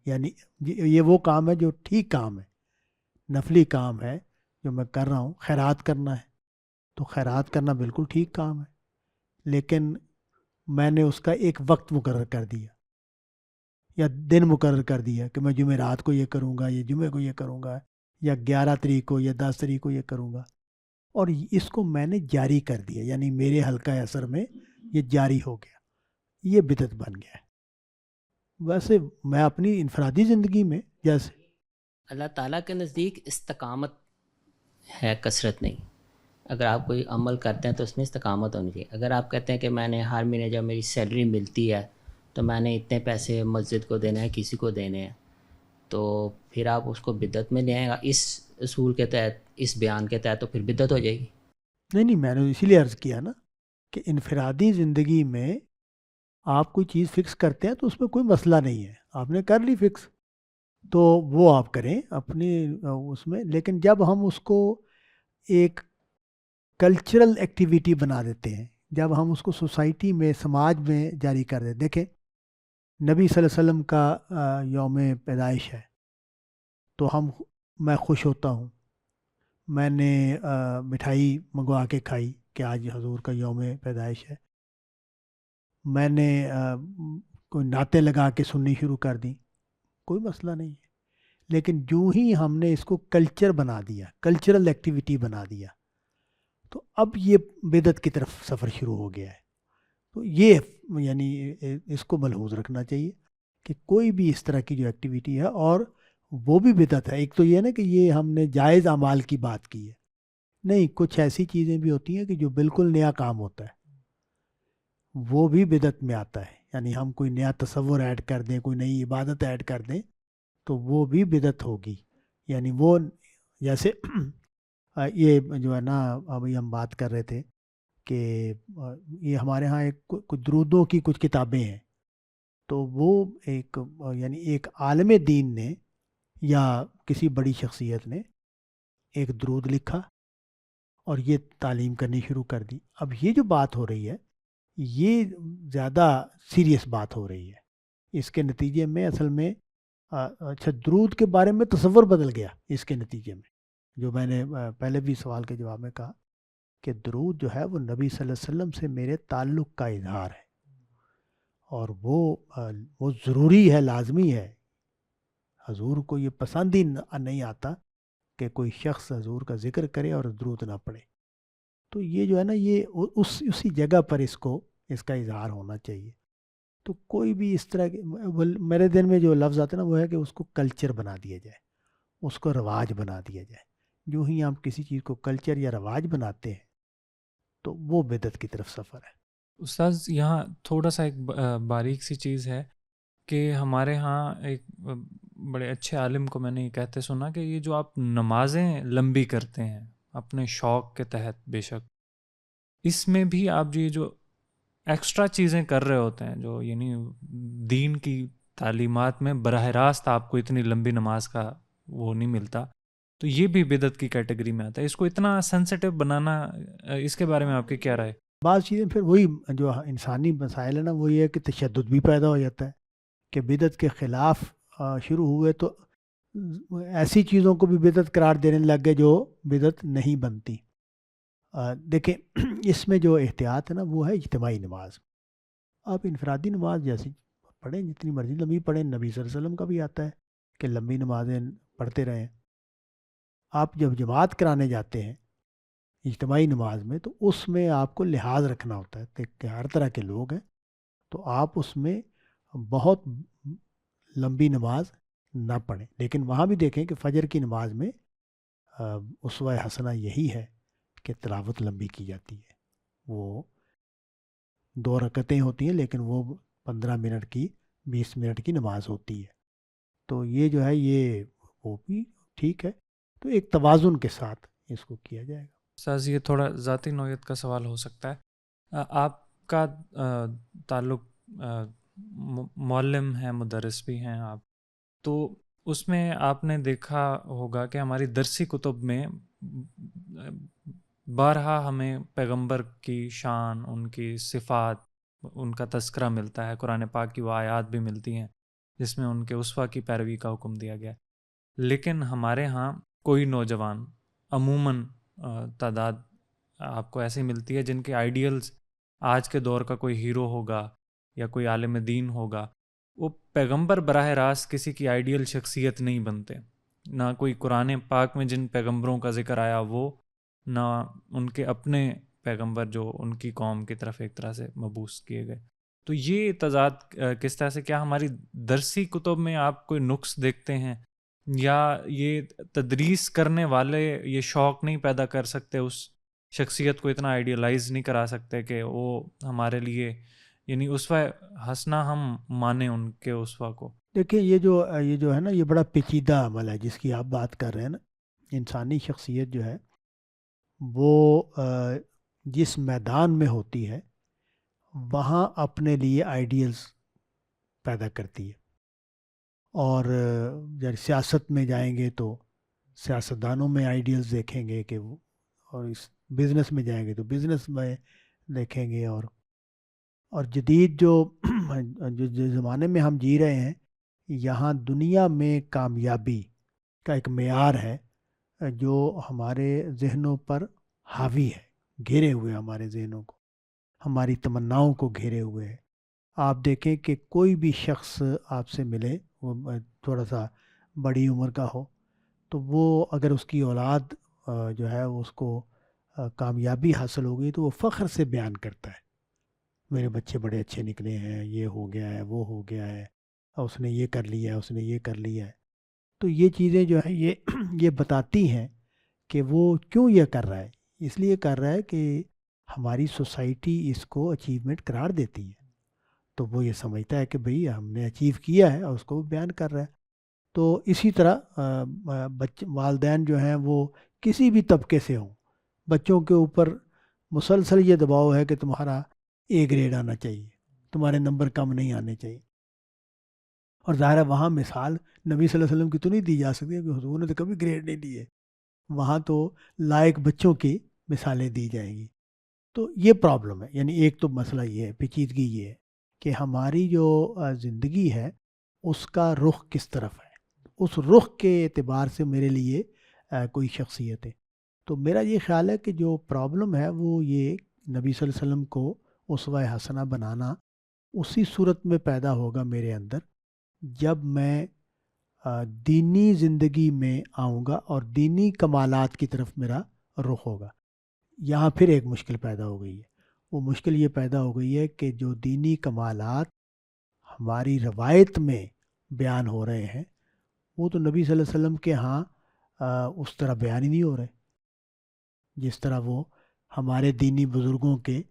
یعنی یہ وہ کام ہے جو ٹھیک کام ہے، نفلی کام ہے جو میں کر رہا ہوں. خیرات کرنا ہے تو خیرات کرنا بالکل ٹھیک کام ہے، لیکن میں نے اس کا ایک وقت مقرر کر دیا یا دن مقرر کر دیا کہ میں جمعرات کو یہ کروں گا، یا جمعے کو یہ کروں گا، یا 11 تاریخ کو یا 10 تاریخ کو یہ کروں گا، اور اس کو میں نے جاری کر دیا، یعنی میرے حلقہ اثر میں یہ جاری ہو گیا، یہ بدعت بن گیا ہے. ویسے میں اپنی انفرادی زندگی میں جیسے اللہ تعالیٰ کے نزدیک استقامت ہے، کثرت نہیں. اگر آپ کوئی عمل کرتے ہیں تو اس میں استقامت ہونی چاہیے. اگر آپ کہتے ہیں کہ میں نے ہر مہینے جب میری سیلری ملتی ہے تو میں نے اتنے پیسے مسجد کو دینے ہیں، کسی کو دینے ہیں، تو پھر آپ اس کو بدعت میں لے آئیں گا. اس اصول کے تحت، اس بیان کے تحت، تو پھر بدعت ہو جائے گی. نہیں، میں نے اسی لیے عرض کیا نا کہ انفرادی زندگی میں آپ کوئی چیز فکس کرتے ہیں تو اس میں کوئی مسئلہ نہیں ہے، آپ نے کر لی فکس تو وہ آپ کریں اپنی اس میں. لیکن جب ہم اس کو ایک کلچرل ایکٹیویٹی بنا دیتے ہیں، جب ہم اس کو سوسائٹی میں، سماج میں جاری کر دیتے، دیکھیں نبی صلی اللہ علیہ وسلم کا یوم پیدائش ہے تو میں خوش ہوتا ہوں، میں نے مٹھائی منگوا کے کھائی کہ آج حضور کا یوم پیدائش ہے، میں نے کوئی نعتیں لگا کے سننی شروع کر دی، کوئی مسئلہ نہیں ہے. لیکن جو ہی ہم نے اس کو کلچر بنا دیا، کلچرل ایکٹیویٹی بنا دیا، تو اب یہ بدعت کی طرف سفر شروع ہو گیا ہے. تو یہ یعنی اس کو ملحوظ رکھنا چاہیے کہ کوئی بھی اس طرح کی جو ایکٹیویٹی ہے، اور وہ بھی بدعت ہے. ایک تو یہ نا کہ یہ ہم نے جائز اعمال کی بات کی ہے، نہیں، کچھ ایسی چیزیں بھی ہوتی ہیں کہ جو بالکل نیا کام ہوتا ہے، وہ بھی بدعت میں آتا ہے. یعنی ہم کوئی نیا تصور ایڈ کر دیں، کوئی نئی عبادت ایڈ کر دیں تو وہ بھی بدعت ہوگی. یعنی وہ جیسے یہ جو ہے نا، ابھی ہم بات کر رہے تھے کہ یہ ہمارے ہاں کچھ درودوں کی کچھ کتابیں ہیں، تو وہ یعنی ایک عالم دین نے یا کسی بڑی شخصیت نے ایک درود لکھا اور یہ تعلیم کرنی شروع کر دی. اب یہ جو بات ہو رہی ہے یہ زیادہ سیریس بات ہو رہی ہے. اس کے نتیجے میں اصل میں اچھا درود کے بارے میں تصور بدل گیا. اس کے نتیجے میں جو میں نے پہلے بھی سوال کے جواب میں کہا کہ درود جو ہے وہ نبی صلی اللہ علیہ وسلم سے میرے تعلق کا اظہار ہے، اور وہ ضروری ہے، لازمی ہے. حضور کو یہ پسند ہی نہیں آتا کہ کوئی شخص حضور کا ذکر کرے اور درود نہ پڑھے. تو یہ جو ہے نا، یہ اسی جگہ پر اس کا اظہار ہونا چاہیے. تو کوئی بھی اس طرح کے میرے دل میں جو لفظ آتا ہے نا وہ ہے کہ اس کو کلچر بنا دیا جائے، اس کو رواج بنا دیا جائے. جو ہی آپ کسی چیز کو کلچر یا رواج بناتے ہیں تو وہ بدعت کی طرف سفر ہے. استاذ یہاں تھوڑا سا ایک باریک سی چیز ہے کہ ہمارے ہاں ایک بڑے اچھے عالم کو میں نے یہ کہتے سنا کہ یہ جو آپ نمازیں لمبی کرتے ہیں اپنے شوق کے تحت، بے شک اس میں بھی آپ جو یہ جو ایکسٹرا چیزیں کر رہے ہوتے ہیں، جو یعنی دین کی تعلیمات میں براہ راست آپ کو اتنی لمبی نماز کا وہ نہیں ملتا، تو یہ بھی بدعت کی کیٹیگری میں آتا ہے۔ اس کو اتنا سینسٹیو بنانا، اس کے بارے میں آپ کی کیا رائے؟ بعض چیزیں پھر وہی جو انسانی مسائل ہے نا، وہ یہ ہے کہ تشدد بھی پیدا ہو جاتا ہے کہ بدعت کے خلاف شروع ہوئے تو ایسی چیزوں کو بھی بدعت قرار دینے لگ گئے جو بدعت نہیں بنتی۔ دیکھیں اس میں جو احتیاط ہے نا وہ ہے اجتماعی نماز۔ آپ انفرادی نماز جیسی پڑھیں، جتنی مرضی لمبی پڑھیں، نبی صلی اللہ علیہ وسلم کا بھی آتا ہے کہ لمبی نمازیں پڑھتے رہیں۔ آپ جب جماعت کرانے جاتے ہیں اجتماعی نماز میں تو اس میں آپ کو لحاظ رکھنا ہوتا ہے کہ ہر طرح کے لوگ ہیں، تو آپ اس میں بہت لمبی نماز نہ پڑھیں۔ لیکن وہاں بھی دیکھیں کہ فجر کی نماز میں اسوہ حسنہ یہی ہے کہ تلاوت لمبی کی جاتی ہے۔ وہ 2 رکعتیں ہوتی ہیں لیکن وہ 15 منٹ کی 20 منٹ کی نماز ہوتی ہے۔ تو یہ جو ہے یہ وہ بھی ٹھیک ہے، تو ایک توازن کے ساتھ اس کو کیا جائے گا۔ استاذ یہ تھوڑا ذاتی نوعیت کا سوال ہو سکتا ہے، آپ کا تعلق معلم ہیں، مدرس بھی ہیں آپ، تو اس میں آپ نے دیکھا ہوگا کہ ہماری درسی کتب میں بارہا ہمیں پیغمبر کی شان، ان کی صفات، ان کا تذکرہ ملتا ہے، قرآن پاک کی وہ آیات بھی ملتی ہیں جس میں ان کے اسوہ کی پیروی کا حکم دیا گیا ہے۔ لیکن ہمارے ہاں کوئی نوجوان، عموماً تعداد آپ کو ایسی ملتی ہے جن کے آئیڈیلز آج کے دور کا کوئی ہیرو ہوگا یا کوئی عالم دین ہوگا، وہ پیغمبر براہ راست کسی کی آئیڈیل شخصیت نہیں بنتے، نہ کوئی قرآن پاک میں جن پیغمبروں کا ذکر آیا وہ، نہ ان کے اپنے پیغمبر جو ان کی قوم کی طرف ایک طرح سے مبعوث کیے گئے۔ تو یہ تضاد کس طرح سے، کیا ہماری درسی کتب میں آپ کوئی نقص دیکھتے ہیں، یا یہ تدریس کرنے والے یہ شوق نہیں پیدا کر سکتے، اس شخصیت کو اتنا آئیڈیلائز نہیں کرا سکتے کہ وہ ہمارے لیے یعنی اسوہ حسنہ ہم مانیں ان کے اسوہ کو؟ دیکھیں یہ جو ہے نا، یہ بڑا پیچیدہ عمل ہے جس کی آپ بات کر رہے ہیں نا۔ انسانی شخصیت جو ہے وہ جس میدان میں ہوتی ہے وہاں اپنے لیے آئیڈیلز پیدا کرتی ہے، اور جب سیاست میں جائیں گے تو سیاستدانوں میں آئیڈیلز دیکھیں گے کہ وہ، اور اس بزنس میں جائیں گے تو بزنس میں دیکھیں گے، اور جدید جو زمانے میں ہم جی رہے ہیں، یہاں دنیا میں کامیابی کا ایک معیار ہے جو ہمارے ذہنوں پر حاوی ہے، گھیرے ہوئے ہمارے ذہنوں کو، ہماری تمناؤں کو گھیرے ہوئے ہے۔ آپ دیکھیں کہ کوئی بھی شخص آپ سے ملے، وہ تھوڑا سا بڑی عمر کا ہو، تو وہ اگر اس کی اولاد جو ہے اس کو کامیابی حاصل ہو گئی تو وہ فخر سے بیان کرتا ہے، میرے بچے بڑے اچھے نکلے ہیں، یہ ہو گیا ہے، وہ ہو گیا ہے، اس نے یہ کر لیا ہے، اس نے یہ کر لیا ہے۔ تو یہ چیزیں جو ہیں یہ بتاتی ہیں کہ وہ کیوں یہ کر رہا ہے۔ اس لیے کر رہا ہے کہ ہماری سوسائٹی اس کو اچیومنٹ قرار دیتی ہے، تو وہ یہ سمجھتا ہے کہ بھئی ہم نے اچیو کیا ہے اور اس کو بیان کر رہا ہے۔ تو اسی طرح والدین جو ہیں وہ کسی بھی طبقے سے ہوں، بچوں کے اوپر مسلسل یہ دباؤ ہے کہ تمہارا A گریڈ آنا چاہیے، تمہارے نمبر کم نہیں آنے چاہیے، اور ظاہر ہے وہاں مثال نبی صلی اللہ علیہ وسلم کی تو نہیں دی جا سکتی کہ حضور نے تو کبھی گریڈ نہیں دیے، وہاں تو لائق بچوں کی مثالیں دی جائیں گی۔ تو یہ پرابلم ہے، یعنی ایک تو مسئلہ یہ ہے، پیچیدگی یہ ہے کہ ہماری جو زندگی ہے اس کا رخ کس طرف ہے، اس رخ کے اعتبار سے میرے لیے کوئی شخصیت ہے۔ تو میرا یہ خیال ہے کہ جو پرابلم ہے وہ یہ نبی صلی اللہ علیہ وسلم کو اسوہ حسنہ بنانا اسی صورت میں پیدا ہوگا میرے اندر جب میں دینی زندگی میں آؤں گا اور دینی کمالات کی طرف میرا رخ ہوگا۔ یہاں پھر ایک مشکل پیدا ہو گئی ہے، وہ مشکل یہ پیدا ہو گئی ہے کہ جو دینی کمالات ہماری روایت میں بیان ہو رہے ہیں وہ تو نبی صلی اللہ علیہ وسلم کے ہاں اس طرح بیان ہی نہیں ہو رہے جس طرح وہ ہمارے دینی بزرگوں کے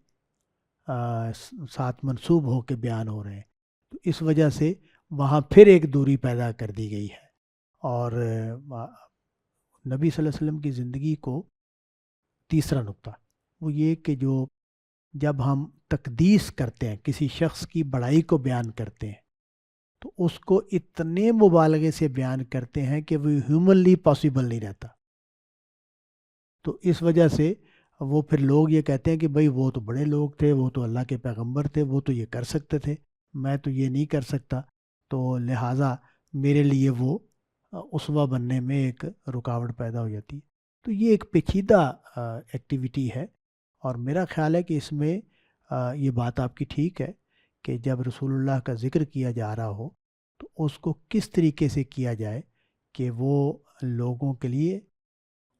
ساتھ منسوب ہو کے بیان ہو رہے ہیں۔ تو اس وجہ سے وہاں پھر ایک دوری پیدا کر دی گئی ہے اور نبی صلی اللہ علیہ وسلم کی زندگی کو تیسرا نقطہ وہ یہ کہ جو جب ہم تقدیس کرتے ہیں، کسی شخص کی بڑائی کو بیان کرتے ہیں، تو اس کو اتنے مبالغے سے بیان کرتے ہیں کہ وہ ہیومنلی پاسبل نہیں رہتا. تو اس وجہ سے وہ پھر لوگ یہ کہتے ہیں کہ بھئی وہ تو بڑے لوگ تھے، وہ تو اللہ کے پیغمبر تھے، وہ تو یہ کر سکتے تھے، میں تو یہ نہیں کر سکتا، تو لہٰذا میرے لیے وہ اسوہ بننے میں ایک رکاوٹ پیدا ہو جاتی ہے. تو یہ ایک پیچیدہ ایکٹیویٹی ہے، اور میرا خیال ہے کہ اس میں یہ بات آپ کی ٹھیک ہے کہ جب رسول اللہ کا ذکر کیا جا رہا ہو تو اس کو کس طریقے سے کیا جائے کہ وہ لوگوں کے لیے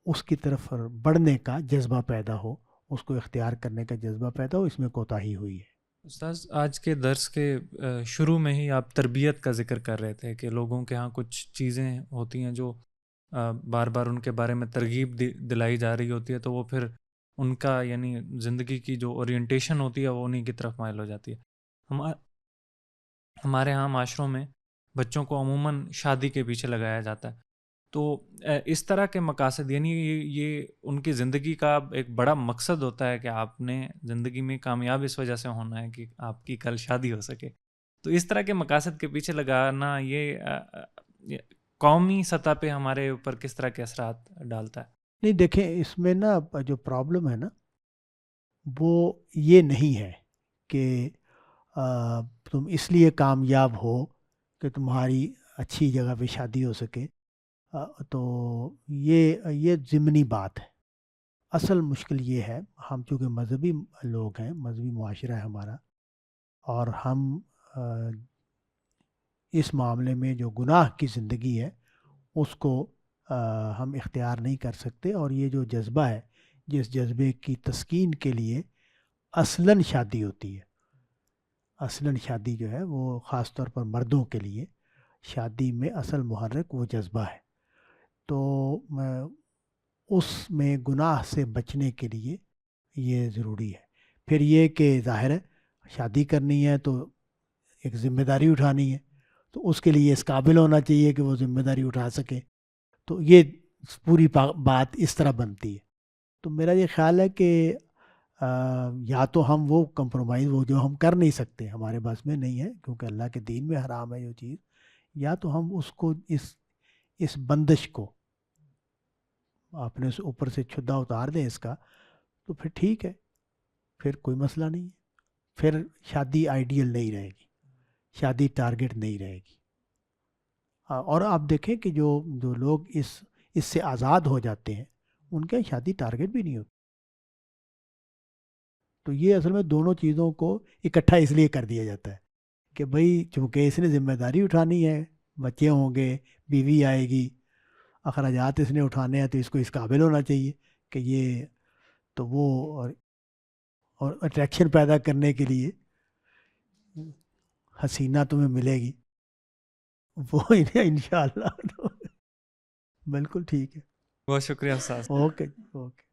اس کی طرف بڑھنے کا جذبہ پیدا ہو، اس کو اختیار کرنے کا جذبہ پیدا ہو. اس میں کوتاہی ہوئی ہے. استاذ آج کے درس کے شروع میں ہی آپ تربیت کا ذکر کر رہے تھے کہ لوگوں کے ہاں کچھ چیزیں ہوتی ہیں جو بار بار ان کے بارے میں ترغیب دلائی جا رہی ہوتی ہے، تو وہ پھر ان کا یعنی زندگی کی جو اورینٹیشن ہوتی ہے وہ انہی کی طرف مائل ہو جاتی ہے. ہمارے ہاں معاشروں میں بچوں کو عموماً شادی کے پیچھے لگایا جاتا ہے، تو اس طرح کے مقاصد یعنی یہ ان کی زندگی کا ایک بڑا مقصد ہوتا ہے کہ آپ نے زندگی میں کامیاب اس وجہ سے ہونا ہے کہ آپ کی کل شادی ہو سکے. تو اس طرح کے مقاصد کے پیچھے لگانا یہ قومی سطح پہ ہمارے اوپر کس طرح کے اثرات ڈالتا ہے؟ نہیں دیکھیں، اس میں نا جو پرابلم ہے نا وہ یہ نہیں ہے کہ تم اس لیے کامیاب ہو کہ تمہاری اچھی جگہ پہ شادی ہو سکے، تو یہ ضمنی بات ہے. اصل مشکل یہ ہے، ہم چونکہ مذہبی لوگ ہیں، مذہبی معاشرہ ہے ہمارا، اور ہم اس معاملے میں جو گناہ کی زندگی ہے اس کو ہم اختیار نہیں کر سکتے. اور یہ جو جذبہ ہے، جس جذبے کی تسکین کے لیے اصلاً شادی ہوتی ہے، اصلاً شادی جو ہے وہ خاص طور پر مردوں کے لیے شادی میں اصل محرک وہ جذبہ ہے. تو اس میں گناہ سے بچنے کے لیے یہ ضروری ہے. پھر یہ کہ ظاہر ہے شادی کرنی ہے تو ایک ذمہ داری اٹھانی ہے، تو اس کے لیے اس قابل ہونا چاہیے کہ وہ ذمہ داری اٹھا سکے. تو یہ پوری بات اس طرح بنتی ہے. تو میرا یہ خیال ہے کہ یا تو ہم وہ کمپرومائز وہ جو ہم کر نہیں سکتے، ہمارے پاس میں نہیں ہے کیونکہ اللہ کے دین میں حرام ہے یہ چیز، یا تو ہم اس کو اس بندش کو اپنے اوپر سے چھدا اتار دیں اس کا، تو پھر ٹھیک ہے، پھر کوئی مسئلہ نہیں ہے. پھر شادی آئیڈیل نہیں رہے گی، شادی ٹارگٹ نہیں رہے گی. اور آپ دیکھیں کہ جو لوگ اس سے آزاد ہو جاتے ہیں ان کے شادی ٹارگٹ بھی نہیں ہوتی. تو یہ اصل میں دونوں چیزوں کو اکٹھا اس لیے کر دیا جاتا ہے کہ بھئی چونکہ اس نے ذمہ داری اٹھانی ہے، بچے ہوں گے، بیوی آئے گی، اخراجات اس نے اٹھانے ہیں، تو اس کو اس قابل ہونا چاہیے کہ یہ تو وہ اور اٹریکشن پیدا کرنے کے لیے حسینہ تمہیں ملے گی وہ انشاءاللہ. بالکل ٹھیک ہے. بہت شکریہ استاذ. Okay okay.